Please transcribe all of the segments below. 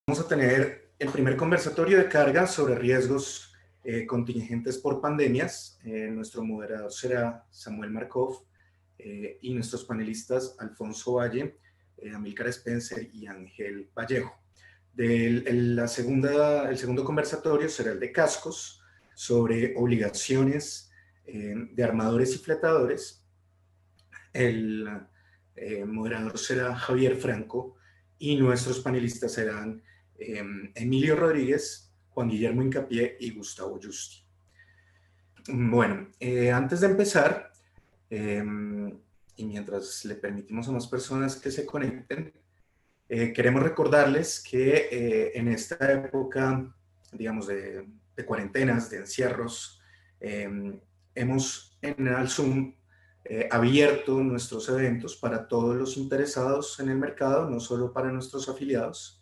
Vamos a tener el primer conversatorio de carga sobre riesgos contingentes por pandemias. Nuestro moderador será Samuel Markov y nuestros panelistas Alfonso Valle, Amílcar Spencer y Ángel Vallejo. El segundo conversatorio será el de cascos sobre obligaciones de armadores y fletadores. El moderador será Javier Franco y nuestros panelistas serán Emilio Rodríguez, Juan Guillermo Incapié y Gustavo Justi. Bueno, antes de empezar, y mientras le permitimos a más personas que se conecten, queremos recordarles que en esta época, digamos, de cuarentenas, de encierros, hemos en Alzoom abierto nuestros eventos para todos los interesados en el mercado, no solo para nuestros afiliados,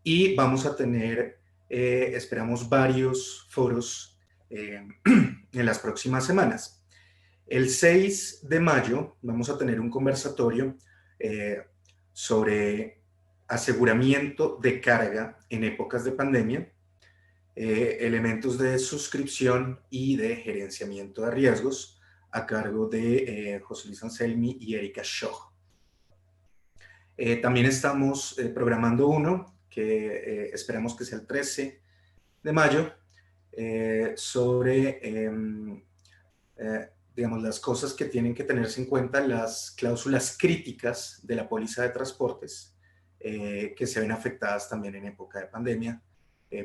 y vamos a tener, esperamos, varios foros en las próximas semanas. El 6 de mayo vamos a tener un conversatorio sobre aseguramiento de carga en épocas de pandemia, elementos de suscripción y de gerenciamiento de riesgos, a cargo de José Luis Anselmi y Erika Schoch. También estamos programando uno que esperamos que sea el 13 de mayo, sobre digamos, las cosas que tienen que tenerse en cuenta, las cláusulas críticas de la póliza de transportes que se ven afectadas también en época de pandemia.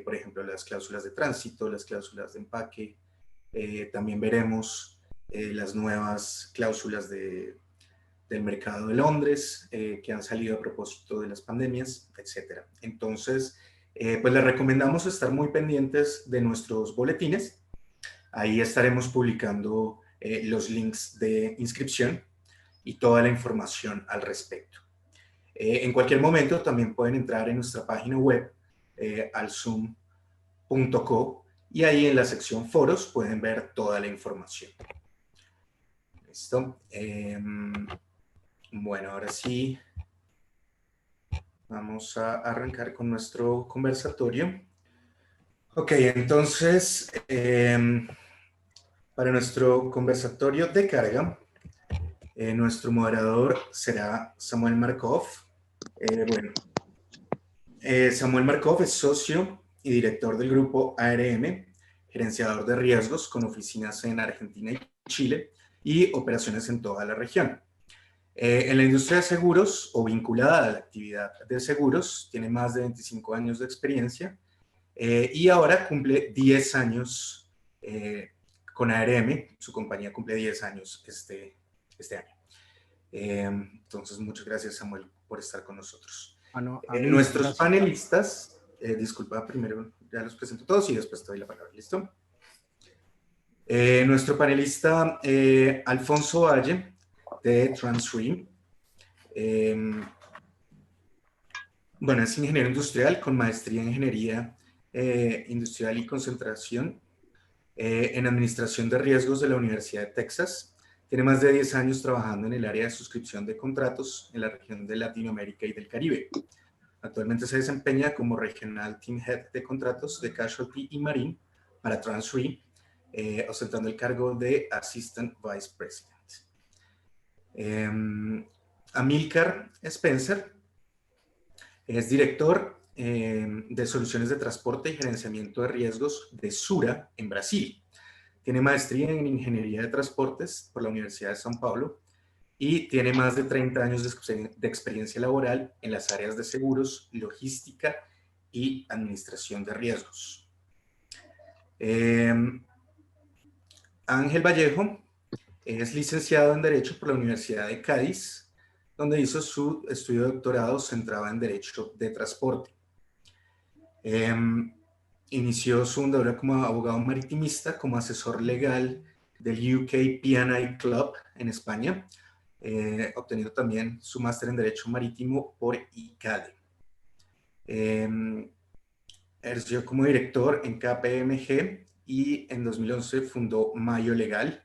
Por ejemplo, las cláusulas de tránsito, las cláusulas de empaque. También veremos las nuevas cláusulas del mercado de Londres que han salido a propósito de las pandemias, etc. Entonces, pues les recomendamos estar muy pendientes de nuestros boletines. Ahí estaremos publicando los links de inscripción y toda la información al respecto. En cualquier momento también pueden entrar en nuestra página web, alzoom.co, y ahí en la sección foros pueden ver toda la información. ¿Listo? Bueno, ahora sí vamos a arrancar con nuestro conversatorio. Ok, entonces, para nuestro conversatorio de carga, nuestro moderador será Samuel Markov. Samuel Markov es socio y director del grupo ARM, gerenciador de riesgos con oficinas en Argentina y Chile y operaciones en toda la región. En la industria de seguros o vinculada a la actividad de seguros, tiene más de 25 años de experiencia y ahora cumple 10 años con ARM. Su compañía cumple 10 años este año. Entonces, muchas gracias, Samuel, por estar con nosotros. Nuestros gracias. Panelistas, disculpa, primero ya los presento todos y después te doy la palabra, ¿listo? Nuestro panelista Alfonso Valle, de Transreme. Bueno, es ingeniero industrial con maestría en ingeniería industrial y concentración en administración de riesgos de la Universidad de Texas. Tiene más de 10 años trabajando en el área de suscripción de contratos en la región de Latinoamérica y del Caribe. Actualmente se desempeña como Regional Team Head de contratos de Casualty y Marine para Transreme, ostentando el cargo de Assistant Vice President. Amílcar Spencer es director de soluciones de transporte y gerenciamiento de riesgos de Sura en Brasil. Tiene maestría en ingeniería de transportes por la Universidad de São Paulo y tiene más de 30 años de experiencia laboral en las áreas de seguros, logística y administración de riesgos. Ángel Vallejo es licenciado en Derecho por la Universidad de Cádiz, donde hizo su estudio de doctorado centrado en Derecho de Transporte. Inició su andadura como abogado maritimista, como asesor legal del UK P&I Club en España, obteniendo también su máster en Derecho Marítimo por ICADE. Ejerció como director en KPMG y en 2011 fundó Mayo Legal,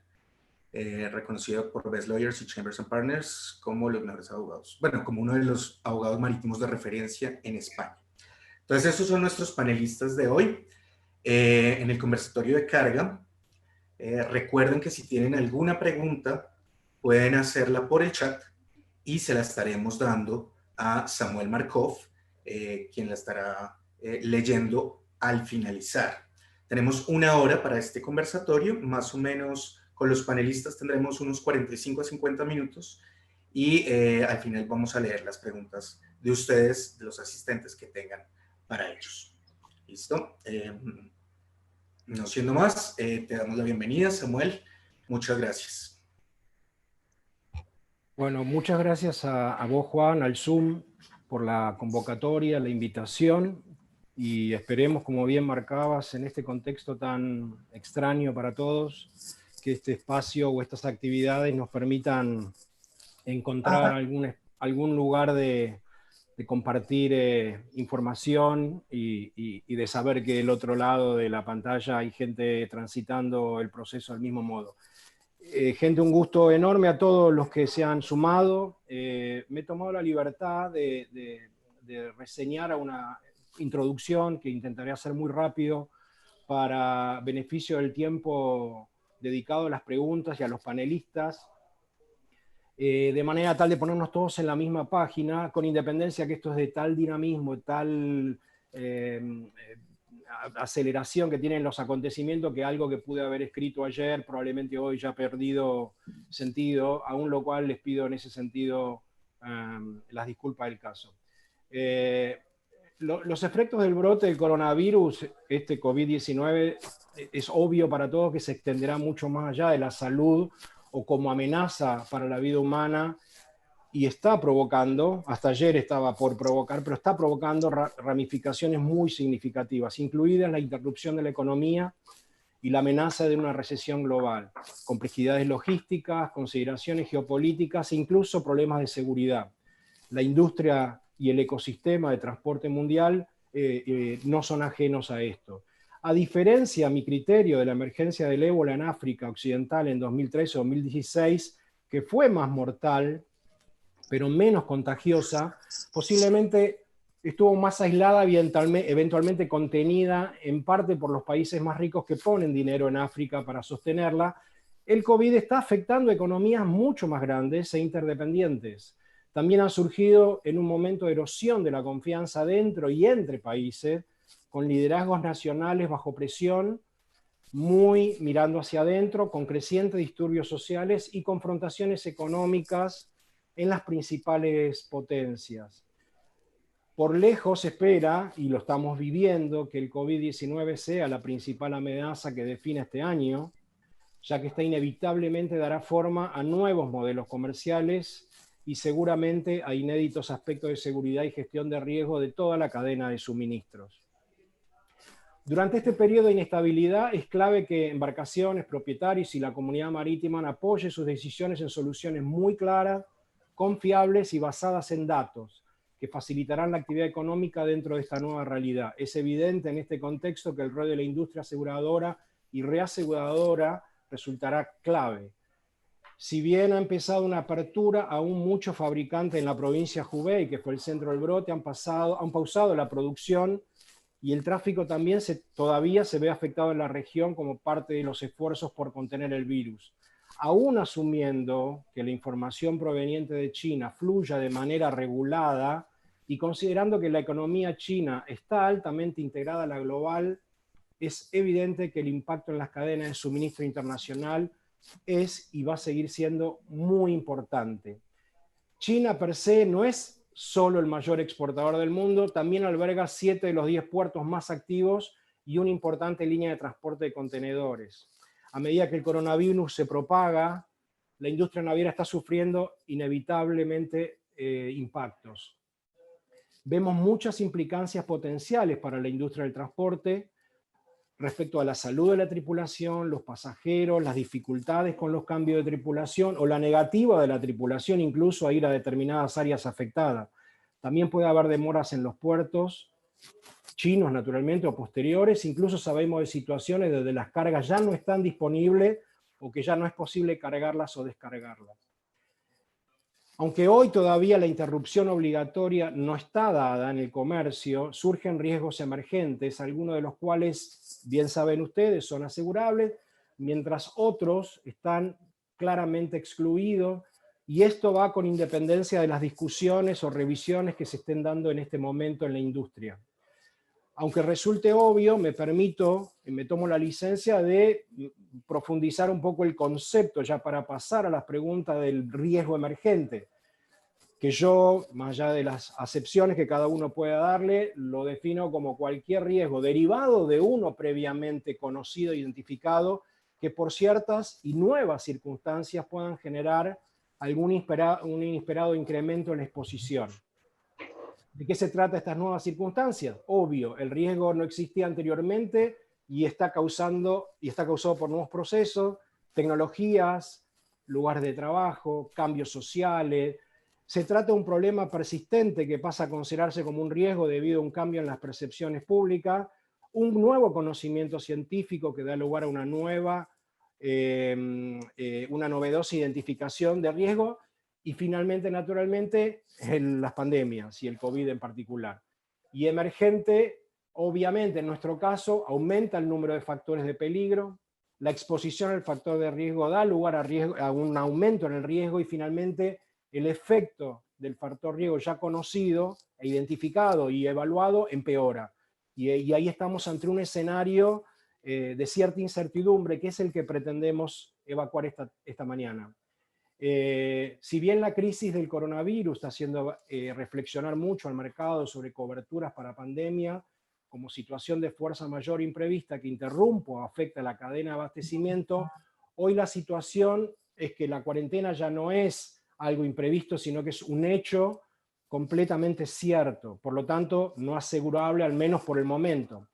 reconocido por Best Lawyers y Chambers and Partners como los mejores abogados, bueno, como uno de los abogados marítimos de referencia en España. Entonces, esos son nuestros panelistas de hoy. En el conversatorio de carga, recuerden que si tienen alguna pregunta, pueden hacerla por el chat y se la estaremos dando a Samuel Markov, quien la estará leyendo al finalizar. Tenemos 1 hora para este conversatorio, más o menos con los panelistas tendremos unos 45 a 50 minutos y al final vamos a leer las preguntas de ustedes, de los asistentes que tengan para ellos. ¿Listo? No siendo más, te damos la bienvenida, Samuel. Muchas gracias. Bueno, muchas gracias a vos, Juan, al Zoom, por la convocatoria, la invitación, y esperemos, como bien marcabas, en este contexto tan extraño para todos, que este espacio o estas actividades nos permitan encontrar algún lugar de compartir información y de saber que del otro lado de la pantalla hay gente transitando el proceso del mismo modo. Gente, un gusto enorme a todos los que se han sumado. Me he tomado la libertad de reseñar a una introducción que intentaré hacer muy rápido para beneficio del tiempo dedicado a las preguntas y a los panelistas, de manera tal de ponernos todos en la misma página, con independencia que esto es de tal dinamismo, de tal aceleración que tienen los acontecimientos, que algo que pude haber escrito ayer probablemente hoy ya ha perdido sentido, aún lo cual les pido en ese sentido las disculpas del caso. Los efectos del brote del coronavirus, este COVID-19, es obvio para todos que se extenderá mucho más allá de la salud o como amenaza para la vida humana, y está provocando, hasta ayer estaba por provocar, pero está provocando ramificaciones muy significativas, incluidas la interrupción de la economía y la amenaza de una recesión global, complejidades logísticas, consideraciones geopolíticas e incluso problemas de seguridad. La industria y el ecosistema de transporte mundial no son ajenos a esto. A diferencia, a mi criterio, de la emergencia del ébola en África Occidental en 2013-2016, que fue más mortal, pero menos contagiosa, posiblemente estuvo más aislada y eventualmente contenida en parte por los países más ricos que ponen dinero en África para sostenerla. El COVID está afectando economías mucho más grandes e interdependientes. También han surgido en un momento de erosión de la confianza dentro y entre países, con liderazgos nacionales bajo presión, muy mirando hacia adentro, con crecientes disturbios sociales y confrontaciones económicas en las principales potencias. Por lejos se espera, y lo estamos viviendo, que el COVID-19 sea la principal amenaza que define este año, ya que esta inevitablemente dará forma a nuevos modelos comerciales y seguramente a inéditos aspectos de seguridad y gestión de riesgo de toda la cadena de suministros. Durante este periodo de inestabilidad es clave que embarcaciones, propietarios y la comunidad marítima apoyen sus decisiones en soluciones muy claras, confiables y basadas en datos, que facilitarán la actividad económica dentro de esta nueva realidad. Es evidente en este contexto que el rol de la industria aseguradora y reaseguradora resultará clave. Si bien ha empezado una apertura, aún muchos fabricantes en la provincia de Hubei, que fue el centro del brote, han pausado la producción, y el tráfico también todavía se ve afectado en la región como parte de los esfuerzos por contener el virus. Aún asumiendo que la información proveniente de China fluya de manera regulada y considerando que la economía china está altamente integrada a la global, es evidente que el impacto en las cadenas de suministro internacional es y va a seguir siendo muy importante. China per se no es solo el mayor exportador del mundo, también alberga 7 de los 10 puertos más activos y una importante línea de transporte de contenedores. A medida que el coronavirus se propaga, la industria naviera está sufriendo inevitablemente impactos. Vemos muchas implicancias potenciales para la industria del transporte respecto a la salud de la tripulación, los pasajeros, las dificultades con los cambios de tripulación o la negativa de la tripulación incluso a ir a determinadas áreas afectadas. También puede haber demoras en los puertos, chinos naturalmente o posteriores, incluso sabemos de situaciones donde las cargas ya no están disponibles o que ya no es posible cargarlas o descargarlas. Aunque hoy todavía la interrupción obligatoria no está dada en el comercio, surgen riesgos emergentes, algunos de los cuales, bien saben ustedes, son asegurables, mientras otros están claramente excluidos, y esto va con independencia de las discusiones o revisiones que se estén dando en este momento en la industria. Aunque resulte obvio, me tomo la licencia de profundizar un poco el concepto ya para pasar a las preguntas del riesgo emergente, que yo, más allá de las acepciones que cada uno pueda darle, lo defino como cualquier riesgo derivado de uno previamente conocido, identificado, que por ciertas y nuevas circunstancias puedan generar un inesperado incremento en la exposición. ¿De qué se trata estas nuevas circunstancias? Obvio, el riesgo no existía anteriormente y está causado por nuevos procesos, tecnologías, lugares de trabajo, cambios sociales. Se trata de un problema persistente que pasa a considerarse como un riesgo debido a un cambio en las percepciones públicas, un nuevo conocimiento científico que da lugar a una novedosa identificación de riesgo, y finalmente, naturalmente, las pandemias y el COVID en particular. Y emergente, obviamente, en nuestro caso, aumenta el número de factores de peligro, la exposición al factor de riesgo da lugar a un aumento en el riesgo, y finalmente el efecto del factor riesgo ya conocido, identificado y evaluado empeora. Y ahí estamos ante un escenario de cierta incertidumbre, que es el que pretendemos evacuar esta mañana. Si bien la crisis del coronavirus está haciendo reflexionar mucho al mercado sobre coberturas para pandemia, como situación de fuerza mayor imprevista que interrumpe o afecta la cadena de abastecimiento, hoy la situación es que la cuarentena ya no es algo imprevisto, sino que es un hecho completamente cierto, por lo tanto no asegurable, al menos por el momento.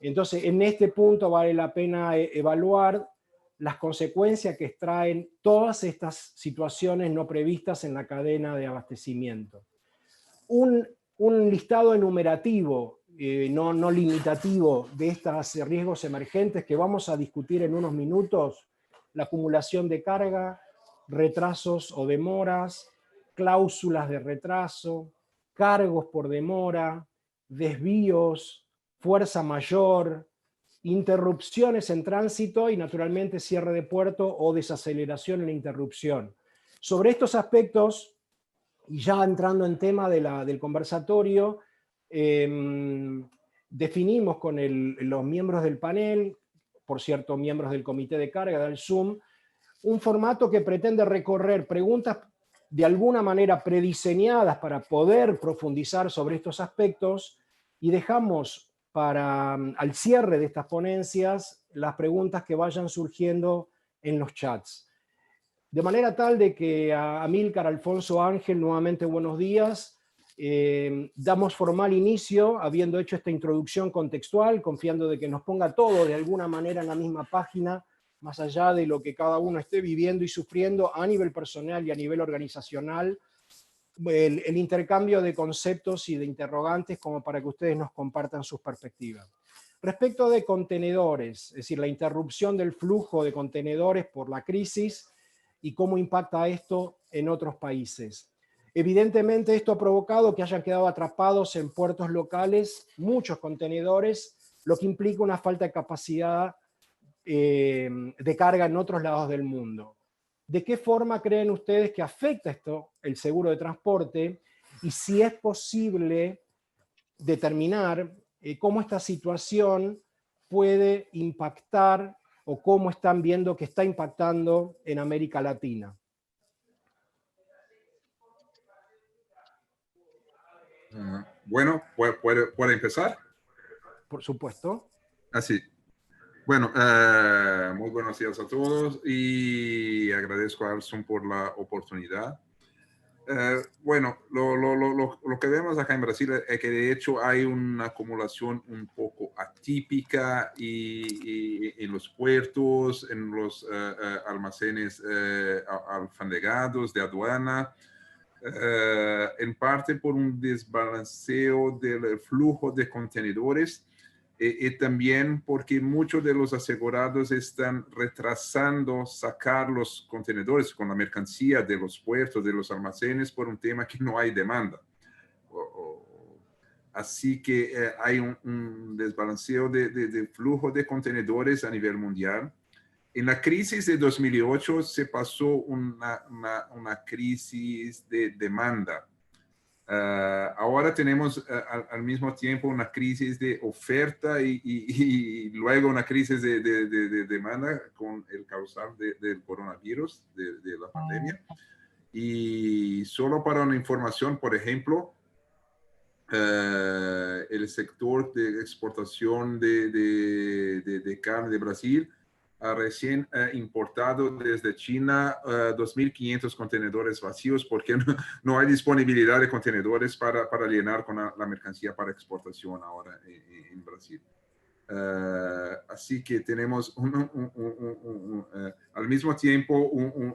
Entonces, en este punto vale la pena evaluar las consecuencias que extraen todas estas situaciones no previstas en la cadena de abastecimiento. Un listado enumerativo, no limitativo, de estos riesgos emergentes que vamos a discutir en unos minutos: la acumulación de carga, retrasos o demoras, cláusulas de retraso, cargos por demora, desvíos, fuerza mayor, interrupciones en tránsito y, naturalmente, cierre de puerto o desaceleración en la interrupción. Sobre estos aspectos, y ya entrando en tema del conversatorio, definimos con los miembros del panel, por cierto, miembros del comité de carga del Zoom, un formato que pretende recorrer preguntas de alguna manera prediseñadas para poder profundizar sobre estos aspectos, y dejamos al cierre de estas ponencias las preguntas que vayan surgiendo en los chats. De manera tal de que a Amílcar, Alfonso, Ángel, nuevamente buenos días. Damos formal inicio, habiendo hecho esta introducción contextual, confiando de que nos ponga todo de alguna manera en la misma página, más allá de lo que cada uno esté viviendo y sufriendo a nivel personal y a nivel organizacional, el intercambio de conceptos y de interrogantes como para que ustedes nos compartan sus perspectivas. Respecto de contenedores, es decir, la interrupción del flujo de contenedores por la crisis y cómo impacta esto en otros países. Evidentemente, esto ha provocado que hayan quedado atrapados en puertos locales muchos contenedores, lo que implica una falta de capacidad de carga en otros lados del mundo. ¿De qué forma creen ustedes que afecta esto el seguro de transporte? Y si es posible determinar cómo esta situación puede impactar, o cómo están viendo que está impactando en América Latina. Bueno, ¿puede empezar? Por supuesto. Así. Bueno, muy buenos días a todos y agradezco a Alson por la oportunidad. Bueno, lo que vemos acá en Brasil es que de hecho hay una acumulación un poco atípica y en los puertos, en los almacenes alfandegados de aduana, en parte por un desbalanceo del flujo de contenedores Y también porque muchos de los asegurados están retrasando sacar los contenedores con la mercancía de los puertos, de los almacenes, por un tema que no hay demanda. Así que hay un desbalanceo de flujo de contenedores a nivel mundial. En la crisis de 2008 se pasó una crisis de demanda. Ahora tenemos al mismo tiempo una crisis de oferta y luego una crisis de demanda con el causal del coronavirus, de la pandemia. Y solo para una información, por ejemplo, el sector de exportación de carne de Brasil ha recién importado desde China 2.500 contenedores vacíos porque no hay disponibilidad de contenedores para llenar con la mercancía para exportación ahora en Brasil. Así que tenemos al mismo tiempo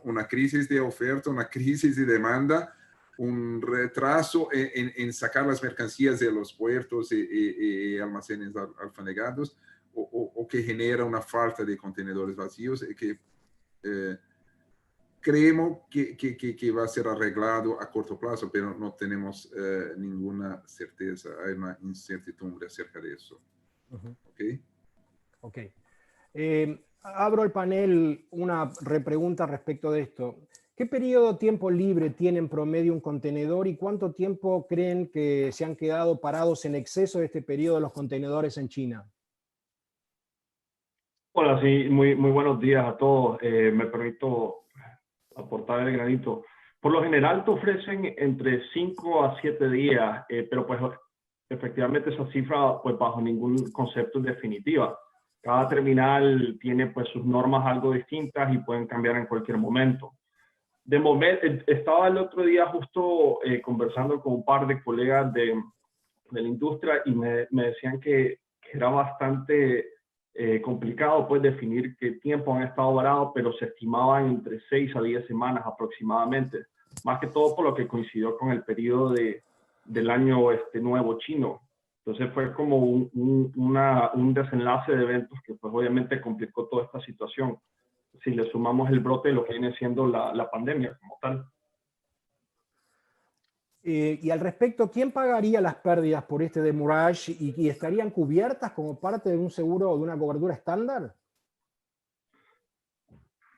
una crisis de oferta, una crisis de demanda, un retraso en sacar las mercancías de los puertos y almacenes alfandegados, o que genera una falta de contenedores vacíos que creemos que va a ser arreglado a corto plazo, pero no tenemos ninguna certeza, hay una incertidumbre acerca de eso. ¿Okay? Ok. Abro el panel una repregunta respecto de esto. ¿Qué periodo de tiempo libre tiene en promedio un contenedor y cuánto tiempo creen que se han quedado parados en exceso de este periodo los contenedores en China? Hola, sí, muy buenos días a todos. Me permito aportar el granito. Por lo general te ofrecen entre 5 a 7 días, pero pues efectivamente esa cifra pues bajo ningún concepto es definitiva. Cada terminal tiene pues sus normas algo distintas y pueden cambiar en cualquier momento. De momento, estaba el otro día justo conversando con un par de colegas de la industria y me decían que era bastante complicado pues definir qué tiempo han estado varados, pero se estimaban entre 6 a 10 semanas aproximadamente, más que todo por lo que coincidió con el periodo del año nuevo chino. Entonces fue como un desenlace de eventos que pues obviamente complicó toda esta situación. Si le sumamos el brote de lo que viene siendo la pandemia como tal. Y al respecto, ¿quién pagaría las pérdidas por este demurrage y estarían cubiertas como parte de un seguro o de una cobertura estándar?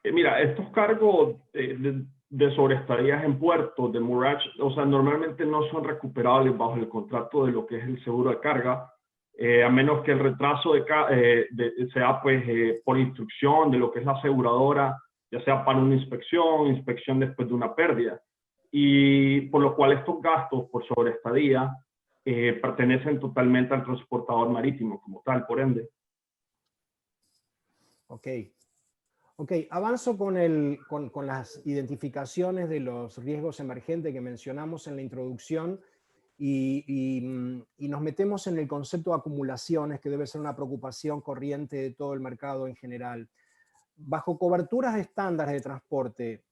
Mira, estos cargos de sobreestadías en puertos, de demurrage, o sea, normalmente no son recuperables bajo el contrato de lo que es el seguro de carga, a menos que el retraso sea pues por instrucción de lo que es la aseguradora, ya sea para una inspección después de una pérdida. Y por lo cual estos gastos por sobreestadía pertenecen totalmente al transportador marítimo como tal, por ende. Ok. Ok, avanzo con las identificaciones de los riesgos emergentes que mencionamos en la introducción y nos metemos en el concepto de acumulaciones, que debe ser una preocupación corriente de todo el mercado en general. Bajo coberturas estándares de transporte,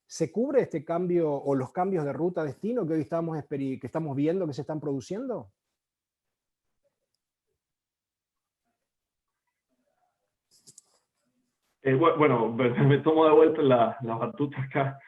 ¿se cubre este cambio o los cambios de ruta destino que hoy estamos viendo que se están produciendo? Bueno, me tomo de vuelta la batuta acá.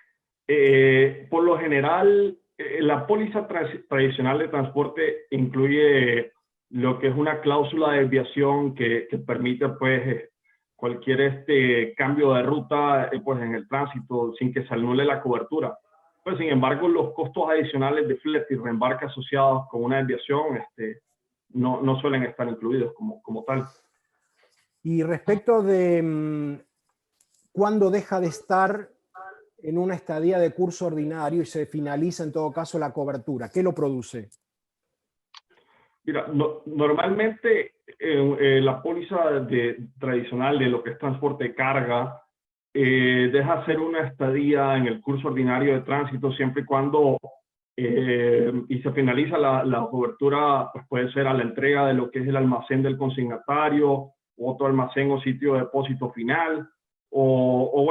Por lo general, la póliza tradicional de transporte incluye lo que es una cláusula de desviación que permite pues cualquier cambio de ruta pues, en el tránsito sin que se anule la cobertura. Pues, sin embargo, los costos adicionales de flete y reembarque asociados con una desviación no suelen estar incluidos como tal. Y respecto de cuándo deja de estar en una estadía de curso ordinario y se finaliza en todo caso la cobertura, ¿qué lo produce? Mira, normalmente la póliza tradicional de lo que es transporte de carga deja ser una estadía en el curso ordinario de tránsito siempre y cuando y se finaliza la cobertura, pues puede ser a la entrega de lo que es el almacén del consignatario, otro almacén o sitio de depósito final, o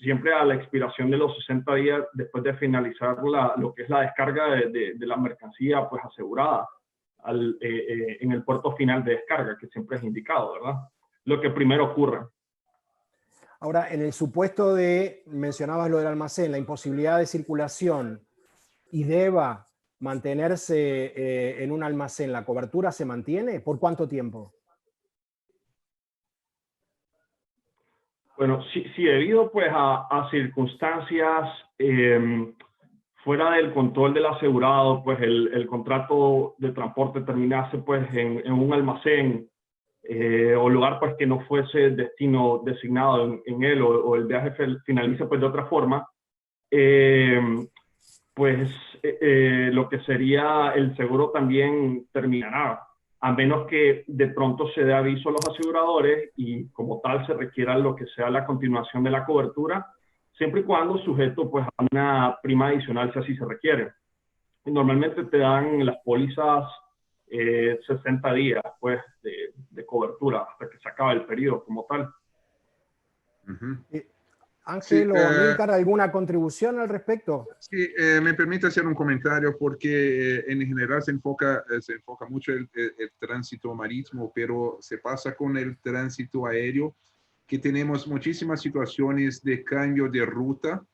siempre a la expiración de los 60 días después de finalizar lo que es la descarga de la mercancía pues asegurada. en el puerto final de descarga, que siempre es indicado, ¿verdad? Lo que primero ocurre. Ahora, en el supuesto de, mencionabas lo del almacén, la imposibilidad de circulación y deba mantenerse en un almacén, ¿la cobertura se mantiene? ¿Por cuánto tiempo? Bueno, si debido pues a circunstancias fuera del control del asegurado, pues el contrato de transporte terminase pues en un almacén o lugar pues que no fuese destino designado en él, o el viaje finalice pues de otra forma, pues lo que sería el seguro también terminará, a menos que de pronto se dé aviso a los aseguradores y como tal se requiera lo que sea la continuación de la cobertura, siempre y cuando sujeto pues a una prima adicional si así se requiere. Y normalmente te dan las pólizas 60 días pues de cobertura hasta que se acabe el periodo como tal. Ángel o Amílcar, ¿alguna contribución al respecto? Sí, me permite hacer un comentario porque en general se enfoca mucho el tránsito marítimo, pero se pasa con el tránsito aéreo, que tenemos muchísimas situaciones de cambio de ruta.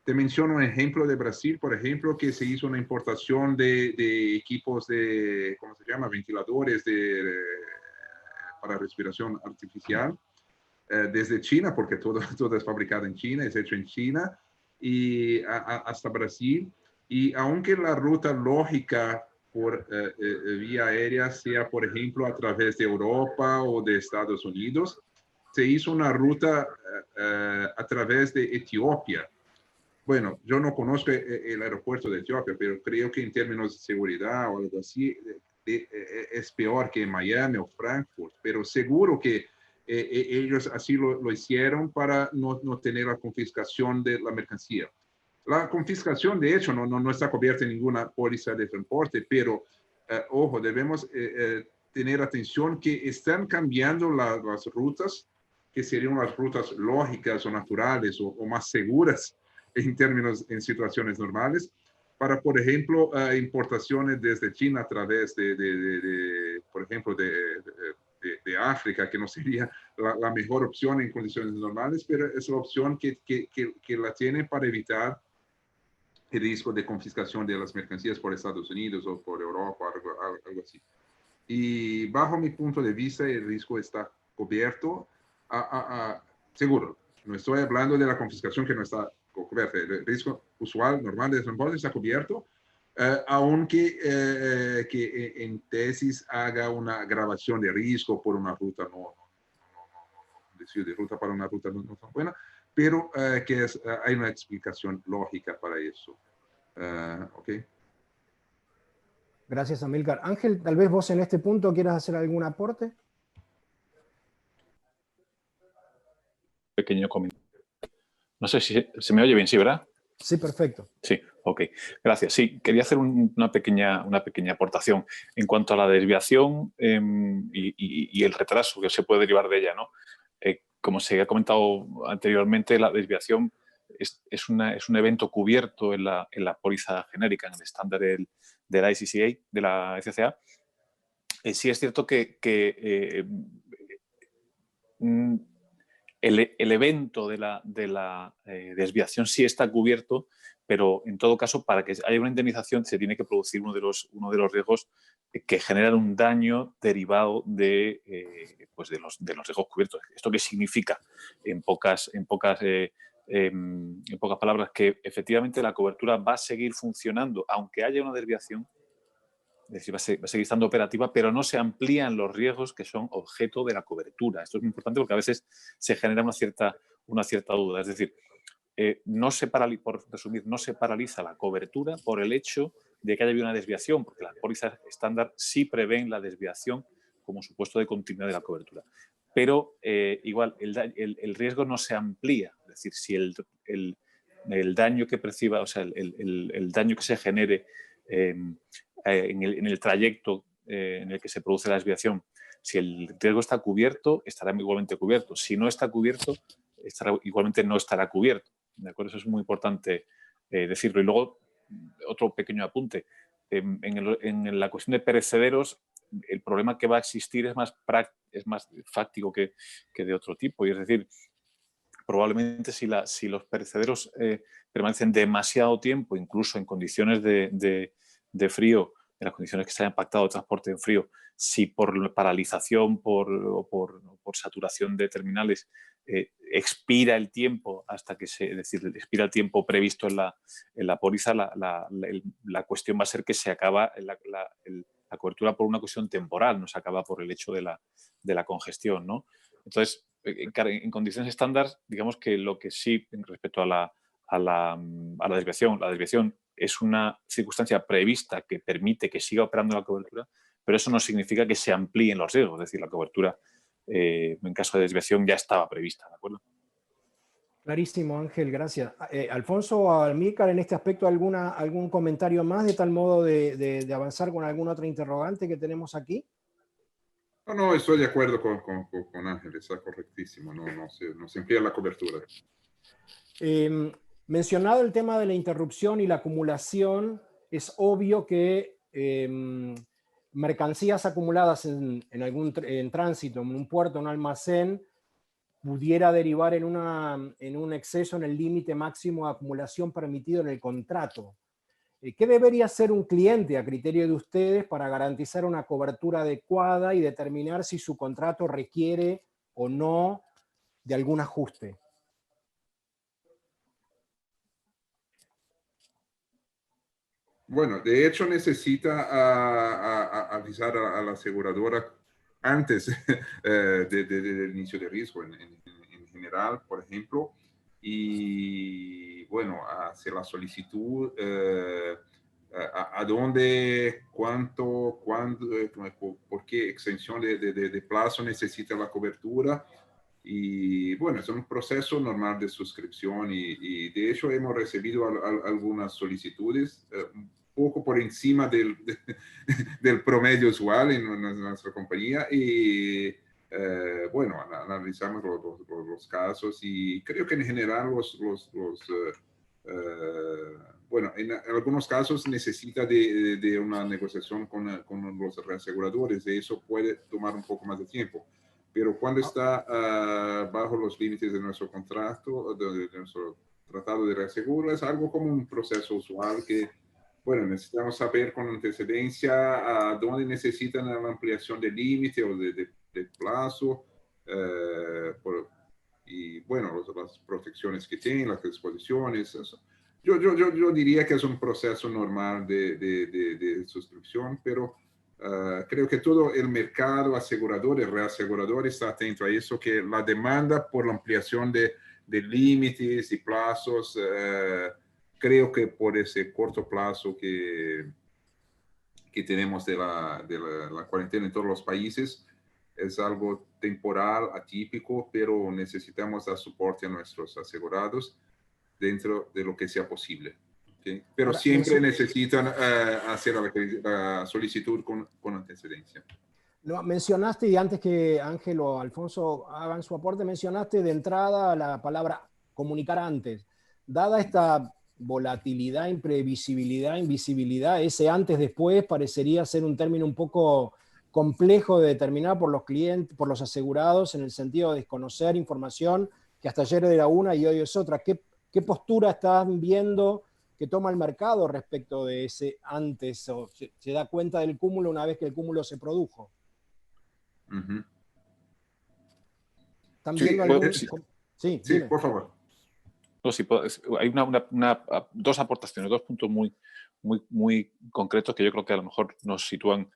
Te menciono un ejemplo de Brasil, por ejemplo, que se hizo una importación de equipos de, ¿cómo se llama? Ventiladores para respiración artificial. Desde China, porque todo es fabricado en China, es hecho en China, y hasta Brasil. Y aunque la ruta lógica por vía aérea sea, por ejemplo, a través de Europa o de Estados Unidos, se hizo una ruta a través de Etiopía. Bueno, yo no conozco el aeropuerto de Etiopía, pero creo que en términos de seguridad o algo así, es peor que Miami o Frankfurt, pero seguro que ellos así lo hicieron para no tener la confiscación de la mercancía. La confiscación, de hecho, no está cubierta en ninguna póliza de transporte, pero, ojo, debemos tener atención que están cambiando las rutas, que serían las rutas lógicas o naturales o más seguras en situaciones normales, para, por ejemplo, importaciones desde China a través por ejemplo, de África, que no sería la mejor opción en condiciones normales, pero es la opción que la tienen para evitar el riesgo de confiscación de las mercancías por Estados Unidos o por Europa, algo así. Y bajo mi punto de vista, el riesgo está cubierto, seguro. No estoy hablando de la confiscación que no está cubierta. El riesgo usual, normal de transporte está cubierto, aunque que en tesis haga una grabación de riesgo por una ruta decir, de ruta para una ruta no tan buena, pero que hay una explicación lógica para eso. ¿Ok? Gracias, Amílcar. Ángel, tal vez vos en este punto quieras hacer algún aporte. Pequeño comentario. No sé si se me oye bien, ¿sí, verdad? Sí, perfecto. Sí, ok. Gracias. Sí, quería hacer una pequeña aportación en cuanto a la desviación y el retraso que se puede derivar de ella, ¿no? Como se ha comentado anteriormente, la desviación es un evento cubierto en la póliza genérica, en el estándar de la ICCA, de la FCA. Sí es cierto que el evento de la desviación sí está cubierto, pero en todo caso, para que haya una indemnización se tiene que producir uno de los riesgos que generan un daño derivado de los riesgos cubiertos. ¿Esto qué significa? En pocas palabras, que efectivamente la cobertura va a seguir funcionando, aunque haya una desviación. Es decir, va a seguir estando operativa, pero no se amplían los riesgos que son objeto de la cobertura. Esto es muy importante porque a veces se genera una cierta duda. Es decir, por resumir, no se paraliza la cobertura por el hecho de que haya habido una desviación, porque las pólizas estándar sí prevén la desviación como supuesto de continuidad de la cobertura. Pero igual, el riesgo no se amplía. Es decir, si el daño que perciba, o sea, el daño que se genere en el trayecto en el que se produce la desviación, si el riesgo está cubierto, estará igualmente cubierto. Si no está cubierto, igualmente no estará cubierto. ¿De acuerdo? Eso es muy importante decirlo. Y luego, otro pequeño apunte. en la cuestión de perecederos, el problema que va a existir es más fáctico que de otro tipo. Y es decir, probablemente si los perecederos permanecen demasiado tiempo, incluso en condiciones de frío, en las condiciones que se haya impactado el transporte en frío, si por paralización o por saturación de terminales expira el tiempo expira el tiempo previsto en la póliza, la cuestión va a ser que se acaba la cobertura por una cuestión temporal, no se acaba por el hecho de la congestión, ¿no? Entonces, en condiciones estándar, digamos que lo que sí, respecto a la desviación es una circunstancia prevista que permite que siga operando la cobertura, pero eso no significa que se amplíen los riesgos, es decir, la cobertura en caso de desviación ya estaba prevista, ¿de acuerdo? Clarísimo, Ángel, gracias. Alfonso o Amílcar, en este aspecto, ¿algún comentario más de tal modo de avanzar con alguna otra interrogante que tenemos aquí? No, estoy de acuerdo con Ángel, está correctísimo, no se amplía la cobertura. Mencionado el tema de la interrupción y la acumulación, es obvio que mercancías acumuladas en tránsito, en un puerto, en un almacén, pudiera derivar en un exceso en el límite máximo de acumulación permitido en el contrato. ¿Qué debería hacer un cliente a criterio de ustedes para garantizar una cobertura adecuada y determinar si su contrato requiere o no de algún ajuste? Bueno, de hecho necesita avisar a la aseguradora antes del inicio de riesgo en general, por ejemplo, y bueno, hacer la solicitud, a dónde, cuánto, cuándo, por qué extensión de plazo necesita la cobertura. Y bueno, es un proceso normal de suscripción y de hecho hemos recibido algunas solicitudes un poco por encima del promedio usual en nuestra compañía y bueno, analizamos los casos y creo que en general bueno, en algunos casos necesita de una negociación con los reaseguradores y eso puede tomar un poco más de tiempo. Pero cuando está bajo los límites de nuestro contrato, de nuestro tratado de reaseguro, es algo como un proceso usual que, bueno, necesitamos saber con antecedencia a dónde necesitan la ampliación de límite o de plazo, y bueno, las protecciones que tienen, las disposiciones. Eso. Yo diría que es un proceso normal de suscripción, pero creo que todo el mercado asegurador, el reasegurador está atento a eso, que la demanda por la ampliación de límites y plazos, creo que por ese corto plazo que tenemos de la cuarentena en todos los países, es algo temporal, atípico, pero necesitamos dar soporte a nuestros asegurados dentro de lo que sea posible. ¿Okay? Pero ahora, siempre necesitan hacer la solicitud con antecedencia. Lo mencionaste, y antes que Ángel o Alfonso hagan su aporte, mencionaste de entrada la palabra comunicar antes. Dada esta volatilidad, imprevisibilidad, invisibilidad, ese antes-después parecería ser un término un poco complejo de determinar por los clientes, por los asegurados, en el sentido de desconocer información que hasta ayer era una y hoy es otra. ¿Qué postura están viendo que toma el mercado respecto de ese antes? ¿O se da cuenta del cúmulo una vez que el cúmulo se produjo? Uh-huh. ¿Están viendo algún...? Sí, por favor. No, sí, hay dos aportaciones, dos puntos muy concretos que yo creo que a lo mejor nos sitúan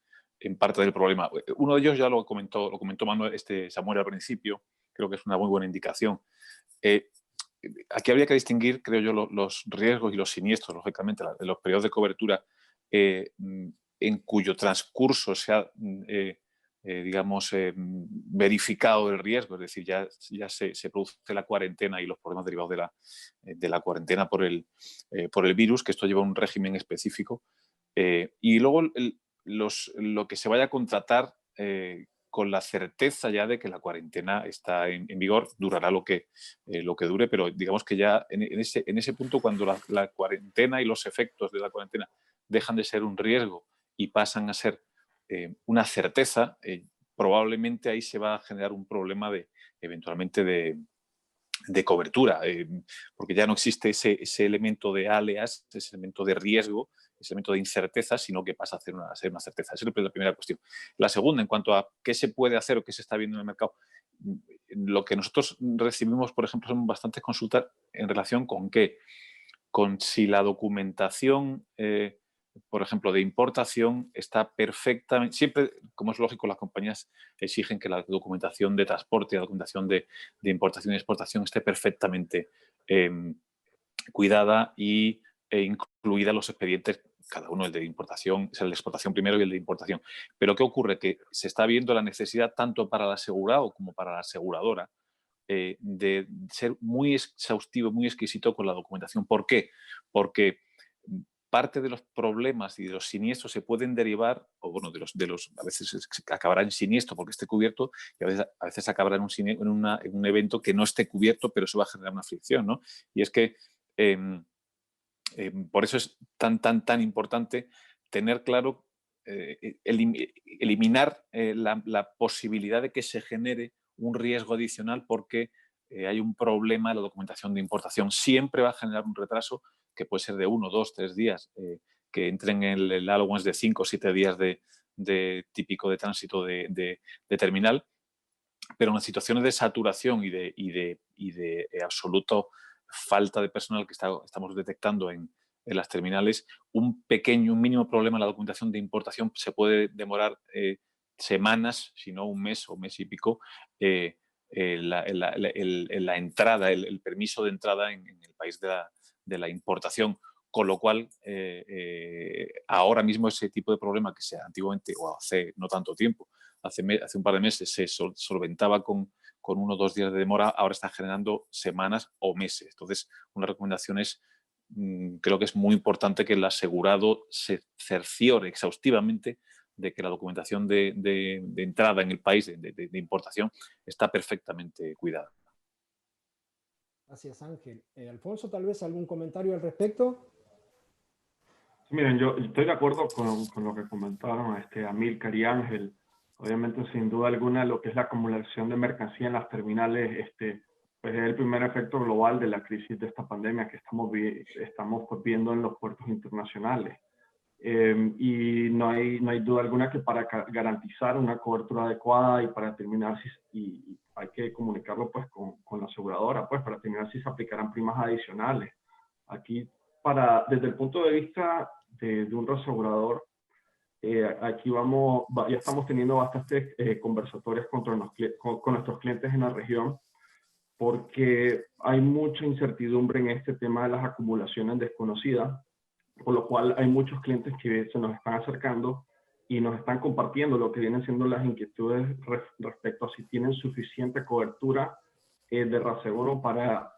en parte del problema. Uno de ellos ya lo comentó Manuel, Samuel al principio, creo que es una muy buena indicación. Aquí habría que distinguir, creo yo, los riesgos y los siniestros, lógicamente, de los periodos de cobertura en cuyo transcurso se ha, verificado el riesgo, es decir, ya se produce la cuarentena y los problemas derivados de la cuarentena por el virus, que esto lleva un régimen específico. Y luego lo que se vaya a contratar con la certeza ya de que la cuarentena está en vigor, durará lo que dure, pero digamos que ya en ese punto, cuando la cuarentena y los efectos de la cuarentena dejan de ser un riesgo y pasan a ser una certeza, probablemente ahí se va a generar un problema eventualmente de cobertura, porque ya no existe ese elemento de alias, ese elemento de riesgo, ese elemento de incerteza, sino que pasa a ser una certeza. Esa es la primera cuestión. La segunda, en cuanto a qué se puede hacer o qué se está viendo en el mercado, lo que nosotros recibimos, por ejemplo, son bastantes consultas en relación con qué, con si la documentación, por ejemplo, de importación está perfectamente, siempre, como es lógico, las compañías exigen que la documentación de transporte, la documentación de importación y exportación esté perfectamente cuidada e incluida en los expedientes, cada uno, el de importación, es el de exportación primero y el de importación. Pero ¿qué ocurre? Que se está viendo la necesidad tanto para el asegurado como para la aseguradora de ser muy exhaustivo, muy exquisito con la documentación. ¿Por qué? Porque parte de los problemas y de los siniestros se pueden derivar, o bueno, a veces acabará en siniestro porque esté cubierto, y a veces acabará en un evento que no esté cubierto, pero eso va a generar una fricción, ¿no? Y es que por eso es tan importante tener claro, eliminar la posibilidad de que se genere un riesgo adicional porque hay un problema en la documentación de importación. Siempre va a generar un retraso que puede ser de 1, 2, 3 días, que entren en el allowance de 5 o 7 días de típico de tránsito de terminal, pero en las situaciones de saturación y de absoluto falta de personal que estamos detectando en las terminales, un mínimo problema en la documentación de importación se puede demorar semanas, si no un mes o mes y pico, la entrada, el permiso de entrada en el país de la importación. Con lo cual, ahora mismo ese tipo de problema que antiguamente, o hace no tanto tiempo, hace un par de meses se solventaba con 1 o 2 días de demora, ahora está generando semanas o meses. Entonces, una recomendación es, creo que es muy importante que el asegurado se cerciore exhaustivamente de que la documentación de entrada en el país, de importación, está perfectamente cuidada. Gracias, Ángel. Alfonso, tal vez algún comentario al respecto. Miren, yo estoy de acuerdo con lo que comentaron Amílcar y Ángel. Obviamente, sin duda alguna, lo que es la acumulación de mercancía en las terminales, pues es el primer efecto global de la crisis de esta pandemia que estamos pues, viendo en los puertos internacionales. Y no hay duda alguna que para garantizar una cobertura adecuada y para determinar y hay que comunicarlo pues con la aseguradora, pues para determinar si se aplicarán primas adicionales. Aquí, desde el punto de vista de un reasegurador, aquí ya estamos teniendo bastantes conversatorios con nuestros clientes en la región, porque hay mucha incertidumbre en este tema de las acumulaciones desconocidas, por lo cual hay muchos clientes que se nos están acercando y nos están compartiendo lo que vienen siendo las inquietudes respecto a si tienen suficiente cobertura de reaseguro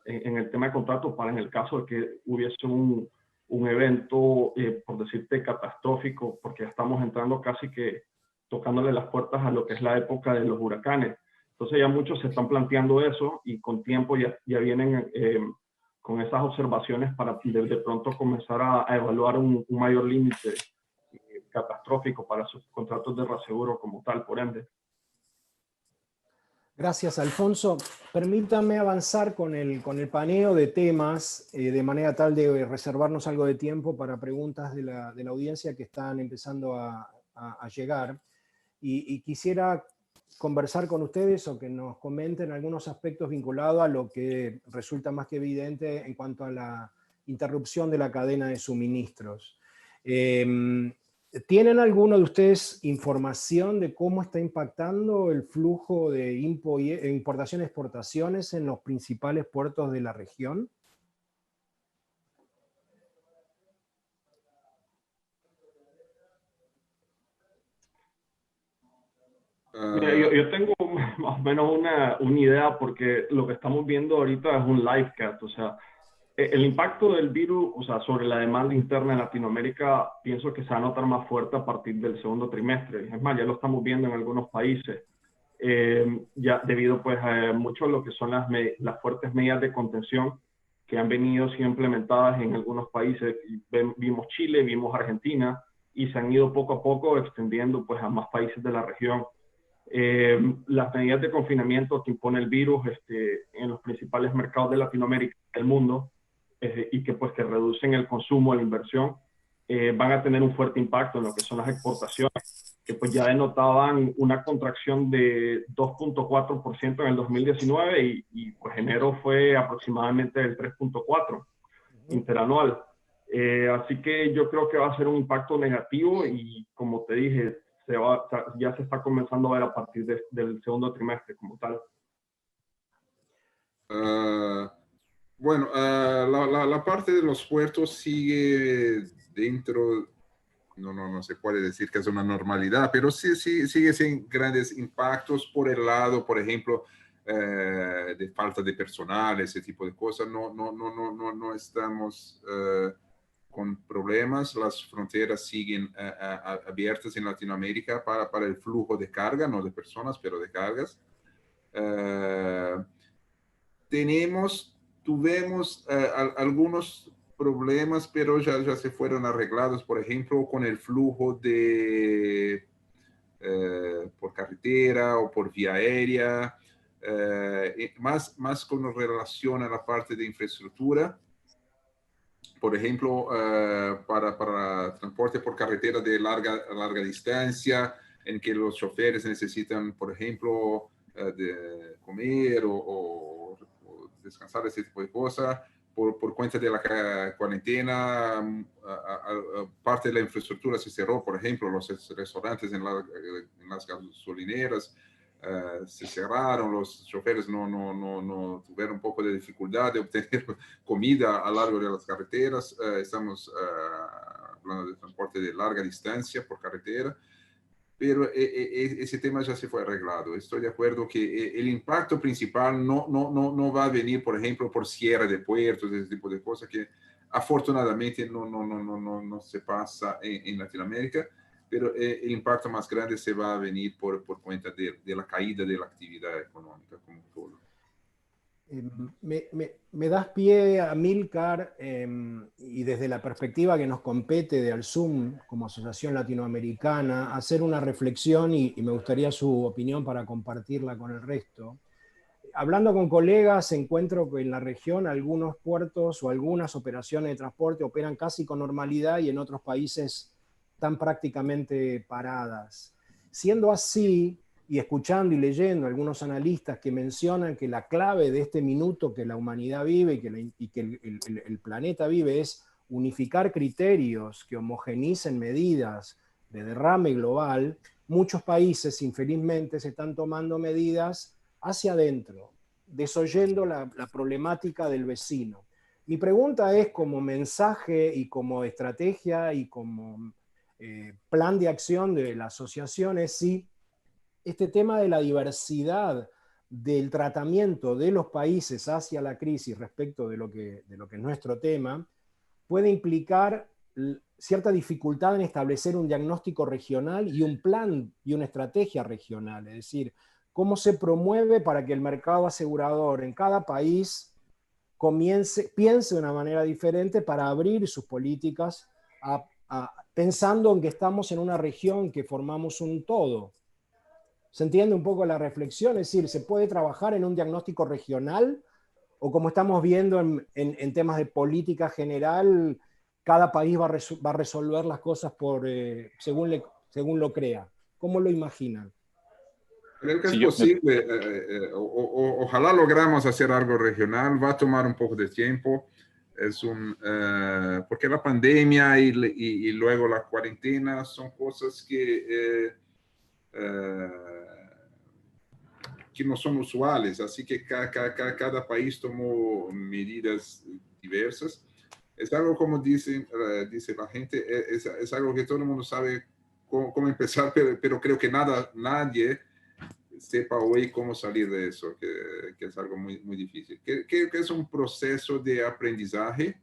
en el tema de contrato, para en el caso de que hubiese un evento, por decirte, catastrófico, porque ya estamos entrando casi que tocándole las puertas a lo que es la época de los huracanes. Entonces ya muchos se están planteando eso y con tiempo ya vienen con esas observaciones para de pronto comenzar a evaluar un mayor límite catastrófico para sus contratos de reaseguro como tal, por ende. Gracias, Alfonso. Permítame avanzar con el paneo de temas de manera tal de reservarnos algo de tiempo para preguntas de la audiencia que están empezando a llegar. Y quisiera conversar con ustedes o que nos comenten algunos aspectos vinculados a lo que resulta más que evidente en cuanto a la interrupción de la cadena de suministros. ¿Tienen alguno de ustedes información de cómo está impactando el flujo de importaciones y exportaciones en los principales puertos de la región? Yo tengo más o menos una idea, porque lo que estamos viendo ahorita es un live cat, o sea, el impacto del virus, o sea, sobre la demanda interna en Latinoamérica, pienso que se va a notar más fuerte a partir del segundo trimestre. Es más, ya lo estamos viendo en algunos países, ya debido pues a mucho a lo que son las fuertes medidas de contención que han venido siendo implementadas en algunos países. Vimos Chile, vimos Argentina, y se han ido poco a poco extendiendo pues, a más países de la región. Las medidas de confinamiento que impone el virus en los principales mercados de Latinoamérica y del mundo, y que, pues, que reducen el consumo, la inversión, van a tener un fuerte impacto en lo que son las exportaciones, que pues ya denotaban una contracción de 2.4% en el 2019 y pues enero fue aproximadamente el 3.4% interanual. Así que yo creo que va a ser un impacto negativo y, como te dije, ya se está comenzando a ver a partir del segundo trimestre como tal. Bueno, la parte de los puertos sigue dentro, no se puede decir que es una normalidad, pero sí sigue sin grandes impactos por el lado, por ejemplo, de falta de personal, ese tipo de cosas. No estamos con problemas. Las fronteras siguen abiertas en Latinoamérica para el flujo de carga, no de personas, pero de cargas. Tuvimos algunos problemas, pero ya se fueron arreglados, por ejemplo, con el flujo de por carretera o por vía aérea, más con relación a la parte de infraestructura. Por ejemplo, para transporte por carretera de larga distancia, en que los choferes necesitan, por ejemplo, de comer o descansar, ese tipo de cosas. Por cuenta de la cuarentena, parte de la infraestructura se cerró, por ejemplo, los restaurantes en las gasolineras se cerraron, los choferes no tuvieron un poco de dificultad de obtener comida a lo largo de las carreteras. Estamos hablando de transporte de larga distancia por carretera, pero ese tema ya se fue arreglado. Estoy de acuerdo que el impacto principal no va a venir, por ejemplo, por cierre de puertos, ese tipo de cosas que afortunadamente no se pasa en Latinoamérica, pero el impacto más grande se va a venir por cuenta de la caída de la actividad económica como todo. Me das pie, Amílcar, y desde la perspectiva que nos compete de Alsum como Asociación Latinoamericana, hacer una reflexión y me gustaría su opinión para compartirla con el resto. Hablando con colegas, encuentro que en la región algunos puertos o algunas operaciones de transporte operan casi con normalidad y en otros países están prácticamente paradas. Siendo así, y escuchando y leyendo algunos analistas que mencionan que la clave de este minuto que la humanidad vive y que el planeta vive es unificar criterios que homogenicen medidas de derrame global, muchos países infelizmente se están tomando medidas hacia adentro, desoyendo la problemática del vecino. Mi pregunta es, como mensaje y como estrategia y como plan de acción de la asociación, es si este tema de la diversidad del tratamiento de los países hacia la crisis respecto de lo que es nuestro tema, puede implicar cierta dificultad en establecer un diagnóstico regional y un plan y una estrategia regional. Es decir, cómo se promueve para que el mercado asegurador en cada país piense de una manera diferente para abrir sus políticas pensando en que estamos en una región que formamos un todo. ¿Se entiende un poco la reflexión? Es decir, ¿se puede trabajar en un diagnóstico regional? O como estamos viendo en temas de política general, cada país va a resolver las cosas según lo crea. ¿Cómo lo imaginan? Creo que es posible. Ojalá logramos hacer algo regional. Va a tomar un poco de tiempo. Porque la pandemia y luego la cuarentena son cosas que no son usuales, así que cada país tomó medidas diversas. Es algo, como dice la gente, es algo que todo el mundo sabe cómo empezar, pero creo que nadie sepa hoy cómo salir de eso, que es algo muy, muy difícil. Creo que es un proceso de aprendizaje,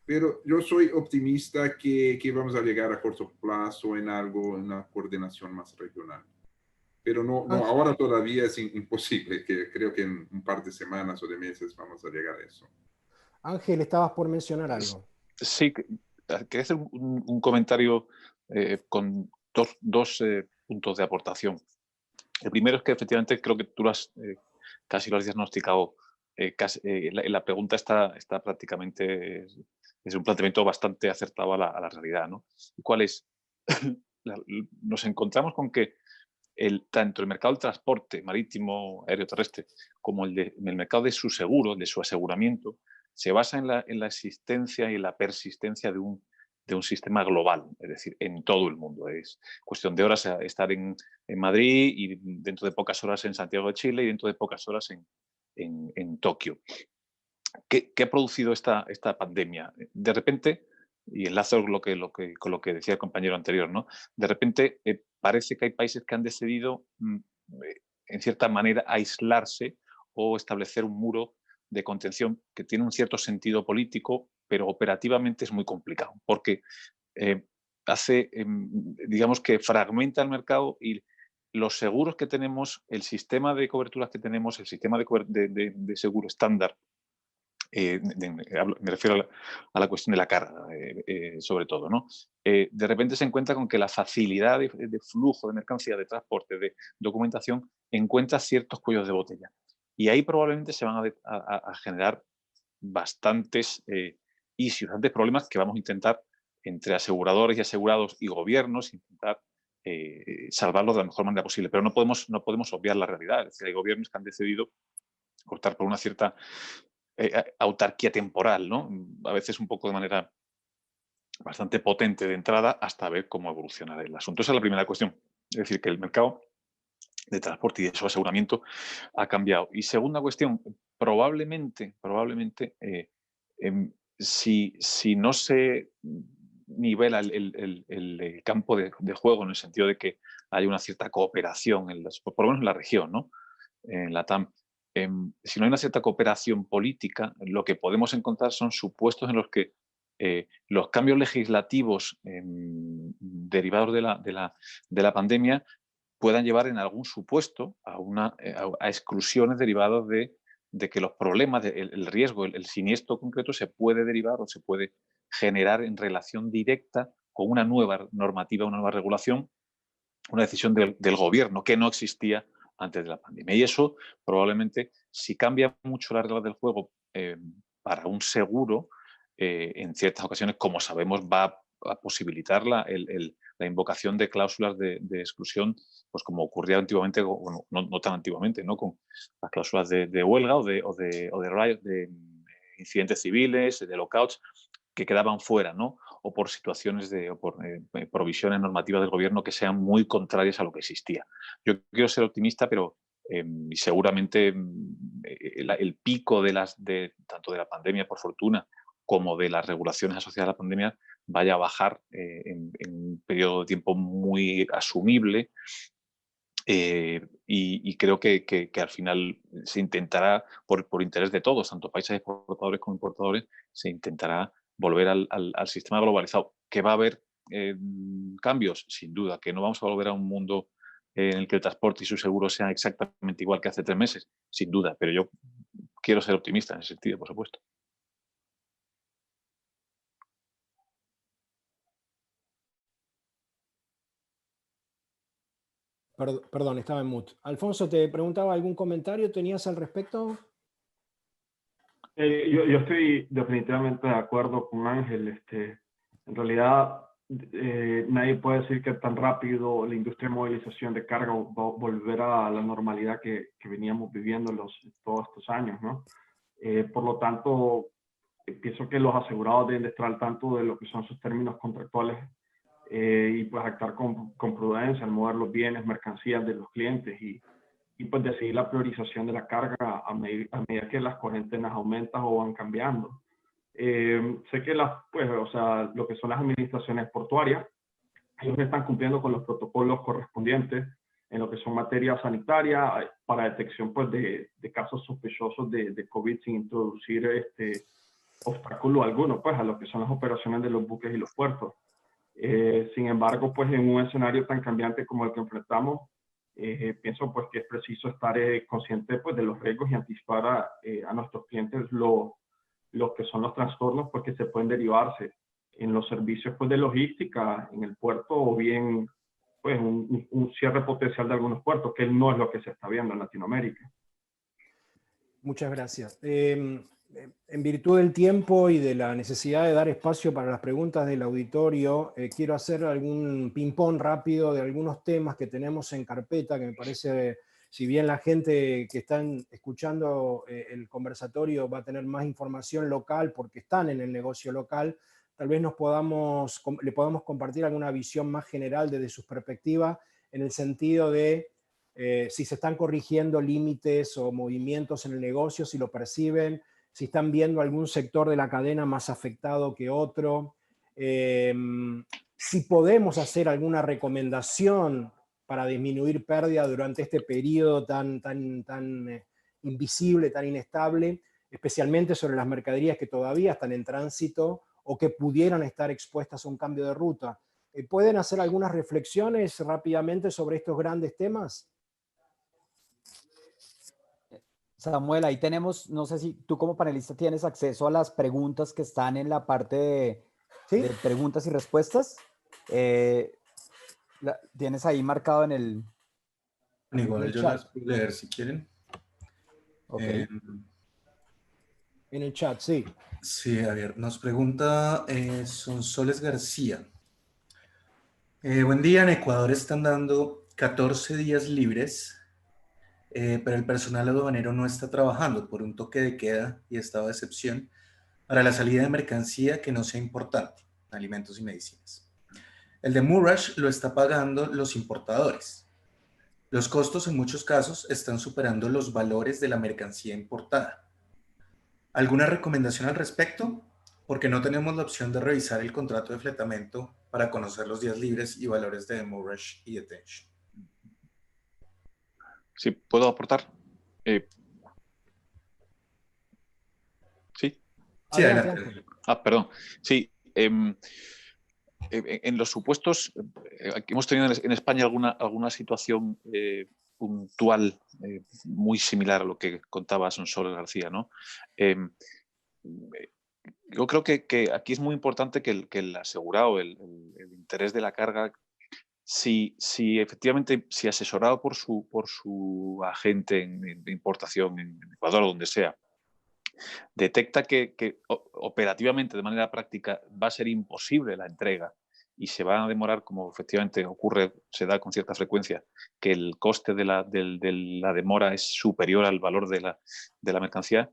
pero yo soy optimista que vamos a llegar a corto plazo en una coordinación más regional. Pero no, ahora todavía es imposible, que creo que en un par de semanas o de meses vamos a llegar a eso. Ángel, estabas por mencionar algo. Sí, quería hacer un comentario con dos puntos de aportación. El primero es que efectivamente creo que tú casi lo has diagnosticado. La pregunta está prácticamente, es un planteamiento bastante acertado a la realidad, ¿no? ¿Cuál es? Nos encontramos con que tanto el mercado del transporte marítimo, aéreo, terrestre, como el mercado de su seguro, de su aseguramiento, se basa en la existencia y la persistencia de un sistema global, es decir, en todo el mundo. Es cuestión de horas estar en Madrid y dentro de pocas horas en Santiago de Chile y dentro de pocas horas en Tokio. ¿Qué ha producido esta pandemia? De repente, y enlazo con lo que decía el compañero anterior, ¿no? De repente parece que hay países que han decidido, en cierta manera, aislarse o establecer un muro de contención que tiene un cierto sentido político, pero operativamente es muy complicado, porque digamos que fragmenta el mercado y los seguros que tenemos, el sistema de coberturas que tenemos, el sistema de seguro estándar, me refiero a la cuestión de la carga, sobre todo, ¿no? De repente se encuentra con que la facilidad de flujo de mercancía, de transporte, de documentación, encuentra ciertos cuellos de botella. Y ahí probablemente se van a generar bastantes issues, bastantes problemas que vamos a intentar, entre aseguradores y asegurados y gobiernos, intentar salvarlos de la mejor manera posible. Pero no podemos obviar la realidad. Es decir, hay gobiernos que han decidido optar por una cierta autarquía temporal, ¿no? A veces un poco de manera bastante potente de entrada hasta ver cómo evolucionará el asunto. Esa es la primera cuestión. Es decir, que el mercado de transporte y de su aseguramiento ha cambiado. Y segunda cuestión, probablemente si no se nivela el campo de juego en el sentido de que haya una cierta cooperación, por lo menos en la región, ¿no? En la TAM, si no hay una cierta cooperación política, lo que podemos encontrar son supuestos en los que los cambios legislativos derivados de la pandemia puedan llevar en algún supuesto a exclusiones derivadas de que los problemas, el riesgo, el siniestro concreto se puede derivar o se puede generar en relación directa con una nueva normativa, una nueva regulación, una decisión del gobierno que no existía antes de la pandemia. Y eso probablemente, si cambia mucho las reglas del juego para un seguro, en ciertas ocasiones, como sabemos, va a posibilitar la invocación de cláusulas de exclusión, pues como ocurría antiguamente, bueno, no tan antiguamente, ¿no? Con las cláusulas de huelga o de riot, de incidentes civiles, de lockouts, que quedaban fuera, ¿no? O por situaciones o por provisiones normativas del gobierno que sean muy contrarias a lo que existía. Yo quiero ser optimista, pero seguramente el pico tanto de la pandemia, por fortuna, como de las regulaciones asociadas a la pandemia, vaya a bajar en un periodo de tiempo muy asumible. Y creo que al final se intentará, por interés de todos, tanto países exportadores como importadores, se intentará volver al sistema globalizado. ¿Que va a haber cambios? Sin duda. ¿Que no vamos a volver a un mundo en el que el transporte y su seguro sean exactamente igual que hace 3 meses? Sin duda, pero yo quiero ser optimista en ese sentido, por supuesto. Perdón, estaba en mute. Alfonso, te preguntaba, ¿algún comentario tenías al respecto? Yo estoy definitivamente de acuerdo con Ángel. En realidad, nadie puede decir que tan rápido la industria de movilización de carga va a volver a la normalidad que veníamos viviendo todos estos años, ¿no? Por lo tanto, pienso que los asegurados deben de estar al tanto de lo que son sus términos contractuales y pues actuar con prudencia al mover los bienes, mercancías de los clientes y pues decidir la priorización de la carga a medida que las cuarentenas aumentan o van cambiando. Sé que lo que son las administraciones portuarias, ellos están cumpliendo con los protocolos correspondientes en lo que son materia sanitaria para detección pues, de casos sospechosos de COVID sin introducir obstáculo alguno pues, a lo que son las operaciones de los buques y los puertos. Sin embargo, pues en un escenario tan cambiante como el que enfrentamos, pienso pues que es preciso estar consciente pues de los riesgos y anticipar a nuestros clientes lo los que son los trastornos pues, que se pueden derivarse en los servicios pues, de logística en el puerto o bien pues, un cierre potencial de algunos puertos, que no es lo que se está viendo en Latinoamérica. Muchas gracias. En virtud del tiempo y de la necesidad de dar espacio para las preguntas del auditorio, quiero hacer algún ping-pong rápido de algunos temas que tenemos en carpeta, que me parece, si bien la gente que están escuchando el conversatorio va a tener más información local porque están en el negocio local, tal vez le podamos compartir alguna visión más general desde sus perspectivas, en el sentido de si se están corrigiendo límites o movimientos en el negocio, si lo perciben, si están viendo algún sector de la cadena más afectado que otro, si podemos hacer alguna recomendación para disminuir pérdida durante este periodo tan invisible, tan inestable, especialmente sobre las mercaderías que todavía están en tránsito o que pudieran estar expuestas a un cambio de ruta. ¿Pueden hacer algunas reflexiones rápidamente sobre estos grandes temas? Samuel, ahí tenemos, no sé si tú como panelista tienes acceso a las preguntas que están en la parte de preguntas y respuestas. Tienes ahí marcado en el... Igual yo las puedo leer si quieren. Okay. En el chat, sí. Sí, a ver, nos pregunta Sonsoles García. Buen día, en Ecuador están dando 14 días libres, pero el personal aduanero no está trabajando por un toque de queda y estado de excepción para la salida de mercancía que no sea importante, alimentos y medicinas. El de Murash lo está pagando los importadores. Los costos en muchos casos están superando los valores de la mercancía importada. ¿Alguna recomendación al respecto? Porque no tenemos la opción de revisar el contrato de fletamento para conocer los días libres y valores de Murash y Detention. Sí, ¿puedo aportar? ¿Sí? Sí, adelante. Perdón. Sí, en los supuestos, hemos tenido en España alguna situación puntual muy similar a lo que contaba Sonsoles García, ¿no? Yo creo que aquí es muy importante que el asegurado, el interés de la carga, si efectivamente, si asesorado por su agente de importación en Ecuador o donde sea, detecta que operativamente, de manera práctica, va a ser imposible la entrega y se va a demorar, como efectivamente se da con cierta frecuencia, que el coste de la demora es superior al valor de la mercancía,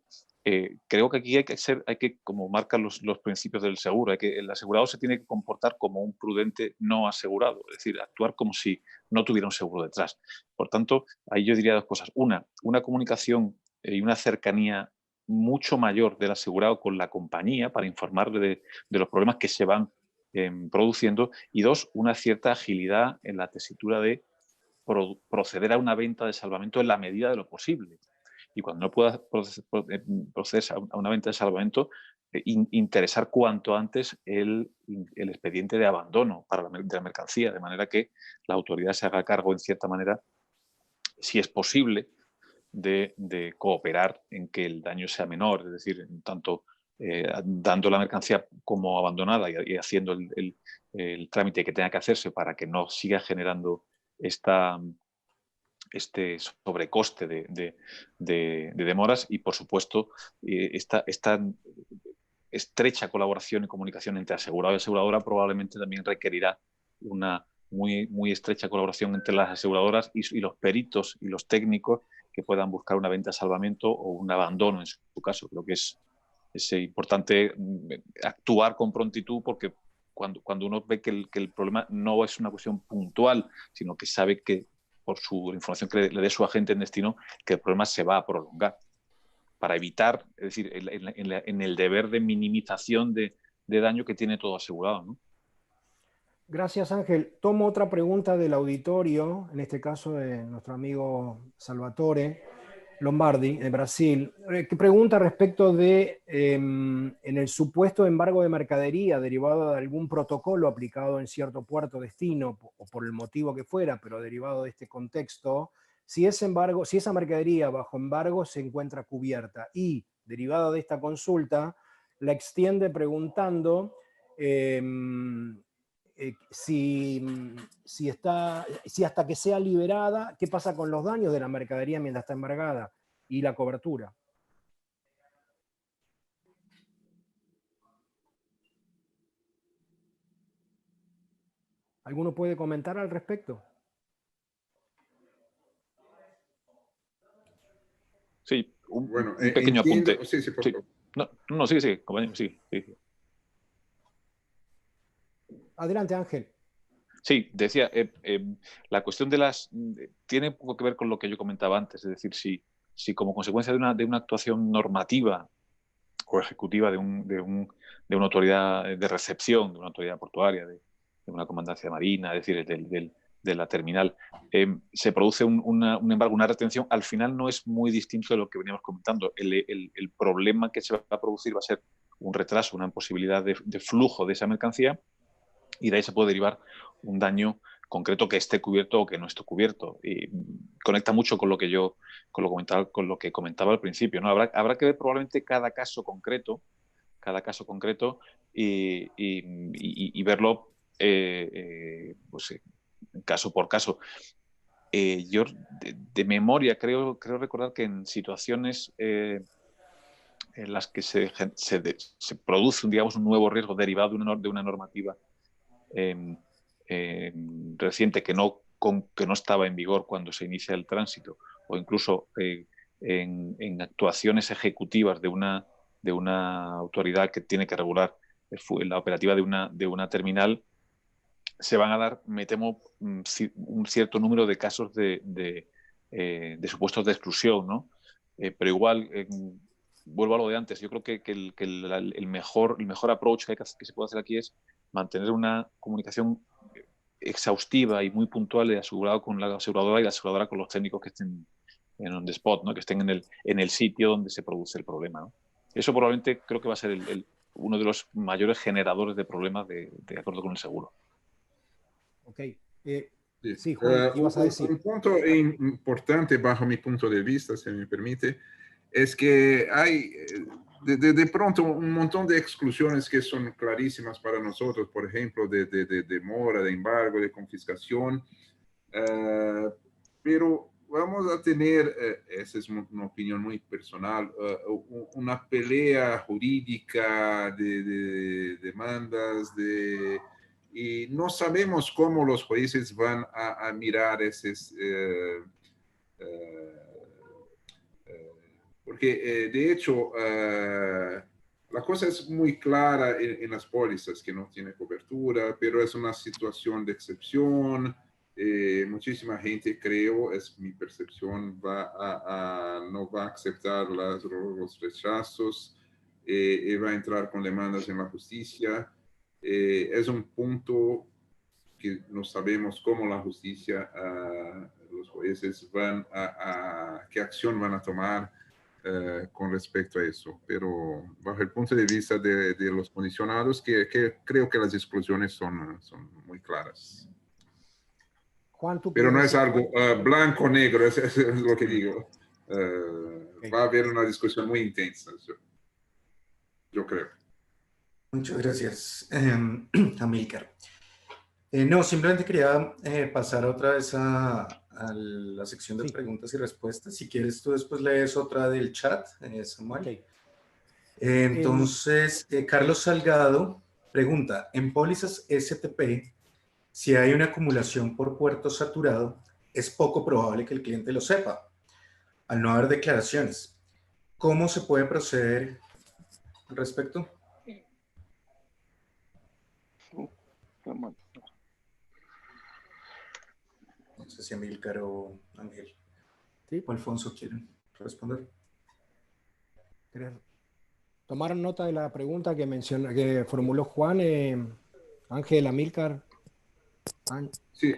creo que aquí hay que como marcan los principios del seguro, el asegurado se tiene que comportar como un prudente no asegurado, es decir, actuar como si no tuviera un seguro detrás. Por tanto, ahí yo diría dos cosas. Una comunicación y una cercanía mucho mayor del asegurado con la compañía para informarle de los problemas que se van produciendo, y dos, una cierta agilidad en la tesitura de proceder a una venta de salvamento en la medida de lo posible. Y cuando no pueda proceder a una venta de salvamento, interesar cuanto antes el expediente de abandono de la mercancía, de manera que la autoridad se haga cargo, en cierta manera, si es posible, de cooperar en que el daño sea menor, es decir, tanto dando la mercancía como abandonada y haciendo el trámite que tenga que hacerse para que no siga generando este sobrecoste de demoras, y por supuesto esta estrecha colaboración y comunicación entre asegurado y aseguradora probablemente también requerirá una muy estrecha colaboración entre las aseguradoras y los peritos y los técnicos que puedan buscar una venta de salvamento o un abandono en su caso. Creo que es importante actuar con prontitud, porque cuando uno ve que el problema no es una cuestión puntual, sino que sabe que por la información que le dé su agente en destino, que el problema se va a prolongar, para evitar, es decir, en el deber de minimización de daño que tiene todo asegurado, ¿no? Gracias, Ángel. Tomo otra pregunta del auditorio, en este caso de nuestro amigo Salvatore Lombardi, de Brasil, que pregunta respecto de, en el supuesto embargo de mercadería derivado de algún protocolo aplicado en cierto puerto destino, o por el motivo que fuera, pero derivado de este contexto, si esa mercadería bajo embargo se encuentra cubierta, y derivado de esta consulta, la extiende preguntando si hasta que sea liberada, ¿qué pasa con los daños de la mercadería mientras está embargada y la cobertura? ¿Alguno puede comentar al respecto? Sí, un pequeño entiendo, apunte. Sí, por favor. No, sigue, compañero, sigue. Adelante, Ángel. Sí, decía, la cuestión tiene poco que ver con lo que yo comentaba antes, es decir, si como consecuencia de una actuación normativa o ejecutiva de una autoridad de recepción, de una autoridad portuaria, de una comandancia marina, es decir, de la terminal, se produce un embargo, una retención, al final no es muy distinto de lo que veníamos comentando. El problema que se va a producir va a ser un retraso, una imposibilidad de flujo de esa mercancía, y de ahí se puede derivar un daño concreto que esté cubierto o que no esté cubierto. Y conecta mucho con lo que comentaba al principio, ¿no? Habrá que ver probablemente cada caso concreto y verlo pues, caso por caso. Yo de memoria creo recordar que en situaciones en las que se produce un nuevo riesgo derivado de una normativa reciente que no estaba en vigor cuando se inicia el tránsito, o incluso en actuaciones ejecutivas de una autoridad que tiene que regular la operativa de una terminal, se van a dar, me temo, un cierto número de casos de supuestos de exclusión, ¿no? Pero igual, vuelvo a lo de antes, yo creo que el mejor approach que se puede hacer aquí es mantener una comunicación exhaustiva y muy puntual de asegurado con la aseguradora y la aseguradora con los técnicos que estén en on the spot, ¿no? Que estén en el sitio donde se produce el problema, ¿no? Eso probablemente creo que va a ser uno de los mayores generadores de problemas de acuerdo con el seguro. Ok. Sí, Juan, ibas a decir. Un punto importante bajo mi punto de vista, si me permite, es que hay de pronto un montón de exclusiones que son clarísimas para nosotros, por ejemplo, de mora, de embargo, de confiscación, pero vamos a tener, esa es una opinión muy personal, una pelea jurídica de demandas, y no sabemos cómo los jueces van a mirar esos, porque de hecho la cosa es muy clara en las pólizas, que no tiene cobertura, pero es una situación de excepción. Muchísima gente, creo, es mi percepción, no va a aceptar los rechazos y va a entrar con demandas en la justicia. Es un punto que no sabemos cómo la justicia, los jueces qué acción van a tomar con respecto a eso. Pero bajo el punto de vista de los condicionados, que creo que las exclusiones son muy claras. Juan, ¿tú pero no es decir? algo blanco o negro, es lo que digo. Okay. Va a haber una discusión muy intensa, yo creo. Muchas gracias, Amílcar. No, simplemente quería pasar otra vez a la sección de preguntas y respuestas. Si quieres, tú después lees otra del chat, Samuel. Okay. Entonces, Carlos Salgado pregunta, en pólizas STP, si hay una acumulación por puerto saturado, es poco probable que el cliente lo sepa, al no haber declaraciones. ¿Cómo se puede proceder al respecto? No sé si Amílcar o Ángel o Alfonso quieren responder. ¿Tomaron nota de la pregunta que formuló Juan, Ángel, Amílcar? Sí,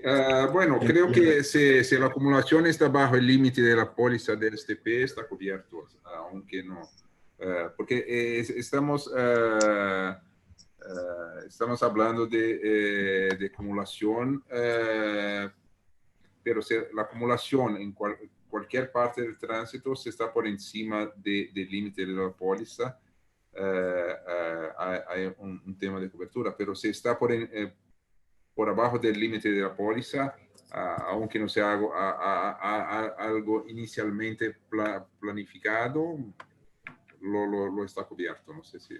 bueno, creo que si la acumulación está bajo el límite de la póliza del STP, está cubierto, aunque no. Porque estamos hablando de acumulación, pero si la acumulación en cualquier parte del tránsito se está por encima del límite de la póliza, hay un tema de cobertura, pero si está por abajo del límite de la póliza, aunque no sea algo inicialmente planificado, lo está cubierto. No sé si...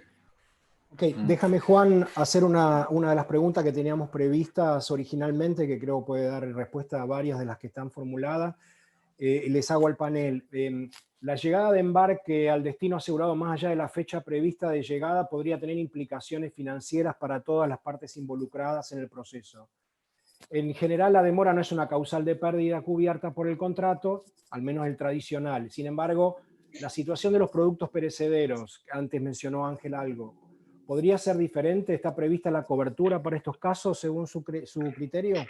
Ok, déjame, Juan, hacer una de las preguntas que teníamos previstas originalmente, que creo puede dar respuesta a varias de las que están formuladas. Les hago al panel. La llegada de embarque al destino asegurado más allá de la fecha prevista de llegada podría tener implicaciones financieras para todas las partes involucradas en el proceso. En general, la demora no es una causal de pérdida cubierta por el contrato, al menos el tradicional. Sin embargo, la situación de los productos perecederos, antes mencionó Ángel algo, ¿podría ser diferente? ¿Está prevista la cobertura para estos casos según su criterio?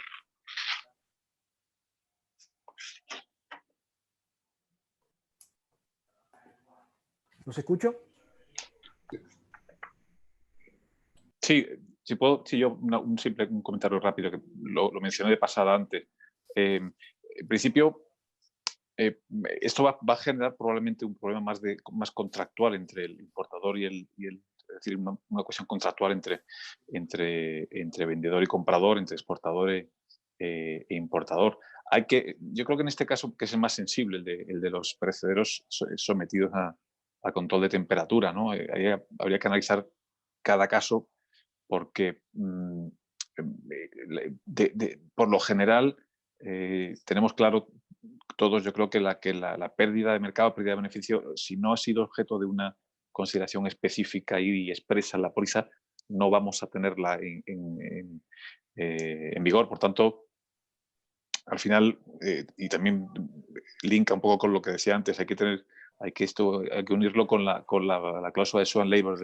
¿Los escucho? Sí, si puedo, si yo un comentario rápido, que lo mencioné de pasada antes. En principio, esto va a generar probablemente un problema más contractual entre el importador y el es decir, una cuestión contractual entre vendedor y comprador, entre exportador e importador. Yo creo que en este caso, que es el más sensible, el de los perecederos sometidos a control de temperatura, ¿no? Habría que analizar cada caso porque por lo general tenemos claro todos, yo creo que la pérdida de mercado, pérdida de beneficio, si no ha sido objeto de una consideración específica y expresa en la póliza, no vamos a tenerla en vigor. Por tanto, al final, y también linka un poco con lo que decía antes, hay que unirlo con la cláusula de Swan Labor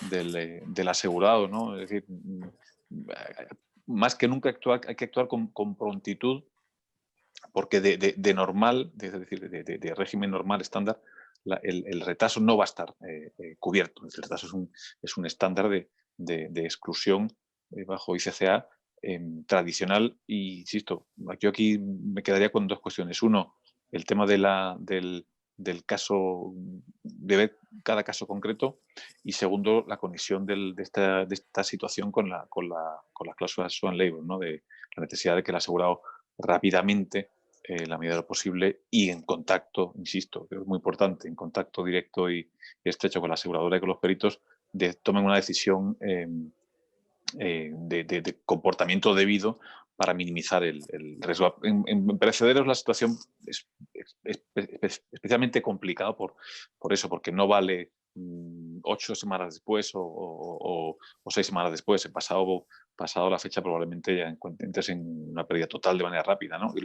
del asegurado, ¿no? Es decir, más que nunca hay que actuar con prontitud, porque de normal, es decir, de régimen normal estándar, el retraso no va a estar cubierto. El retraso es un estándar de exclusión bajo ICCA tradicional. Y insisto, yo aquí me quedaría con dos cuestiones. Uno, el tema del caso, de ver cada caso concreto, y segundo, la conexión de esta situación con la cláusula Swan Labor, ¿no? De la necesidad de que el asegurado rápidamente, la medida de lo posible, y en contacto, insisto, que es muy importante, en contacto directo y estrecho con la aseguradora y con los peritos, tomen una decisión de comportamiento debido para minimizar el riesgo. En perecederos la situación es especialmente complicada por eso, porque no vale 8 semanas después o 6 semanas después. Pasado la fecha probablemente ya entres en una pérdida total de manera rápida, ¿no? Y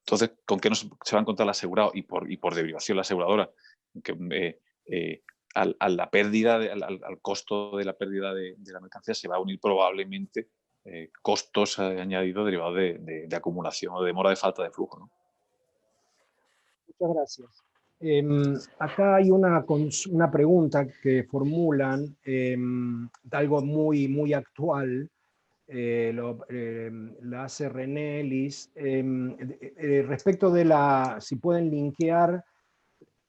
entonces, ¿con qué se va a encontrar el asegurado? Y por derivación la aseguradora, que la pérdida, al costo de la pérdida de la mercancía se va a unir probablemente costos añadidos derivados de acumulación o de demora de falta de flujo, ¿no? Muchas gracias. Acá hay una pregunta que formulan, algo muy, muy actual, la hace René Ellis, respecto de si pueden linkear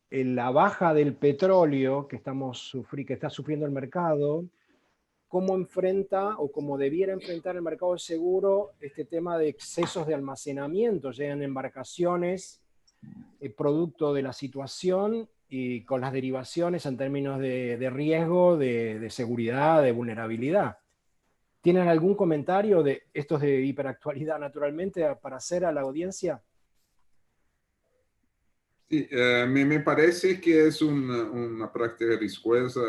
la baja del petróleo que está sufriendo el mercado, cómo enfrenta o cómo debiera enfrentar el mercado de seguro este tema de excesos de almacenamiento. Llegan embarcaciones producto de la situación y con las derivaciones en términos de riesgo, de seguridad, de vulnerabilidad. ¿Tienen algún comentario de estos de hiperactualidad, naturalmente, para hacer a la audiencia? Sí, me parece que es una práctica riesgosa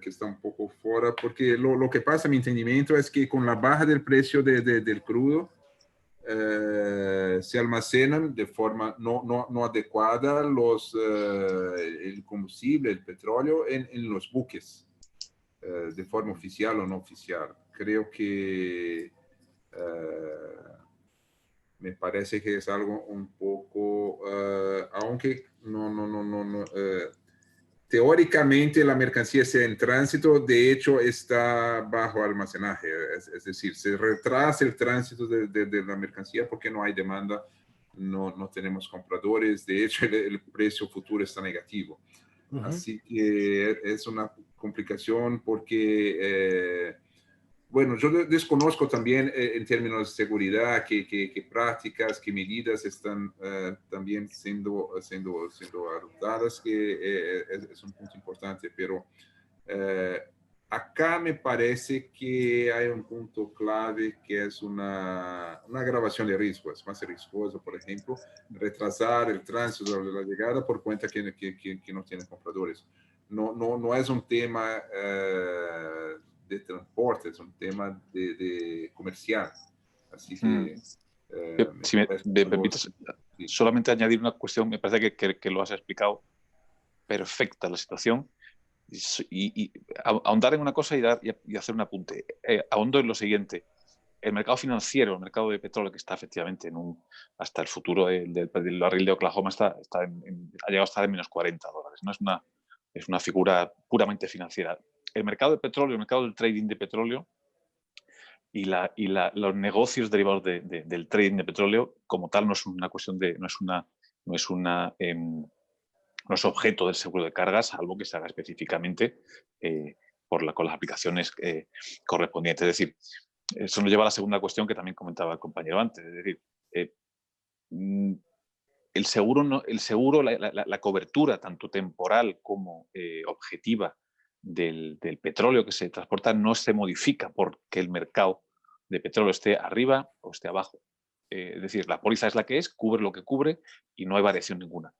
que está un poco fuera, porque lo que pasa, mi entendimiento, es que con la baja del precio del crudo, se almacenan de forma no adecuada el combustible, el petróleo, en los buques, de forma oficial o no oficial. Creo que me parece que es algo un poco, aunque teóricamente la mercancía sea en tránsito, de hecho está bajo almacenaje, es decir, se retrasa el tránsito de la mercancía porque no hay demanda, no tenemos compradores, de hecho el precio futuro está negativo. Así que es una complicación porque, bueno, yo desconozco también en términos de seguridad qué prácticas, qué medidas están también siendo adoptadas, que es un punto importante, pero acá me parece que hay un punto clave que es una agravación de riesgo. Es más riesgoso, por ejemplo, retrasar el tránsito de la llegada por cuenta que no tienen compradores. No es un tema de transporte, es un tema de comercial. Así que... si me permites, sí, solamente añadir una cuestión, me parece que lo has explicado perfecta la situación. Y ahondar en una cosa y hacer un apunte. Ahondo en lo siguiente. El mercado financiero, el mercado de petróleo, que está efectivamente hasta el futuro del barril de Oklahoma ha llegado a estar en menos $40. ¿No? Es una figura puramente financiera. El mercado de petróleo, el mercado del trading de petróleo y los negocios derivados del trading de petróleo, como tal, no es una cuestión de... no es objeto del seguro de carga, salvo que se haga específicamente con las aplicaciones correspondientes. Es decir, eso nos lleva a la segunda cuestión que también comentaba el compañero antes. Es decir, el seguro, la cobertura tanto temporal como objetiva del petróleo que se transporta no se modifica porque el mercado de petróleo esté arriba o esté abajo. Es decir, la póliza es la que es, cubre lo que cubre y no hay variación ninguna.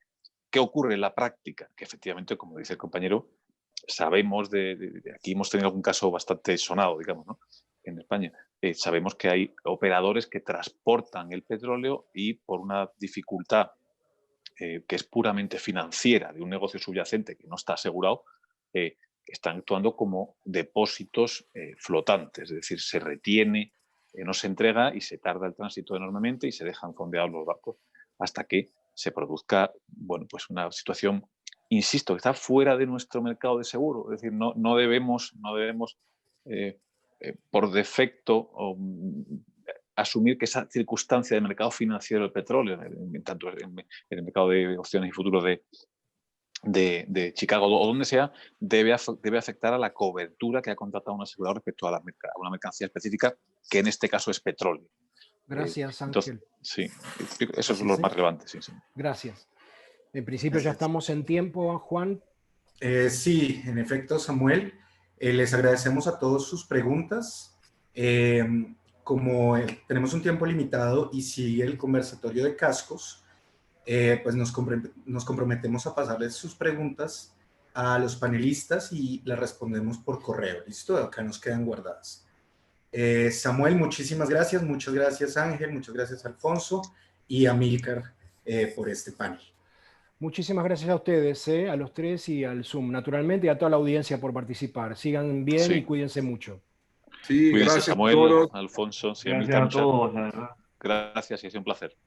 ¿Qué ocurre en la práctica? Que efectivamente, como dice el compañero, sabemos aquí hemos tenido algún caso bastante sonado, digamos, ¿no? En España. Sabemos que hay operadores que transportan el petróleo y por una dificultad que es puramente financiera de un negocio subyacente que no está asegurado, están actuando como depósitos flotantes, es decir, se retiene, no se entrega y se tarda el tránsito enormemente y se dejan fondeados los barcos hasta que se produzca, bueno, pues una situación, insisto, que está fuera de nuestro mercado de seguro. Es decir, no debemos por defecto asumir que esa circunstancia del mercado financiero del petróleo, tanto en el mercado de opciones y futuros de Chicago o donde sea, debe afectar a la cobertura que ha contratado un asegurador respecto a una mercancía específica, que en este caso es petróleo. Gracias, Ángel. Entonces, sí, eso es lo más relevante. Sí. Gracias. En principio ya estamos en tiempo, Juan. Sí, en efecto, Samuel. Les agradecemos a todos sus preguntas. Como tenemos un tiempo limitado y sigue el conversatorio de cascos, pues nos comprometemos a pasarles sus preguntas a los panelistas y las respondemos por correo. ¿Listo? Acá nos quedan guardadas. Samuel, muchísimas gracias. Muchas gracias, Ángel. Muchas gracias, Alfonso y Amílcar por este panel. Muchísimas gracias a ustedes, a los tres y al Zoom, naturalmente, y a toda la audiencia por participar. Sigan bien y cuídense mucho. Sí, cuídense, gracias Samuel, a todos. Alfonso. Sí, gracias a todos, la verdad. Gracias y ha sido un placer.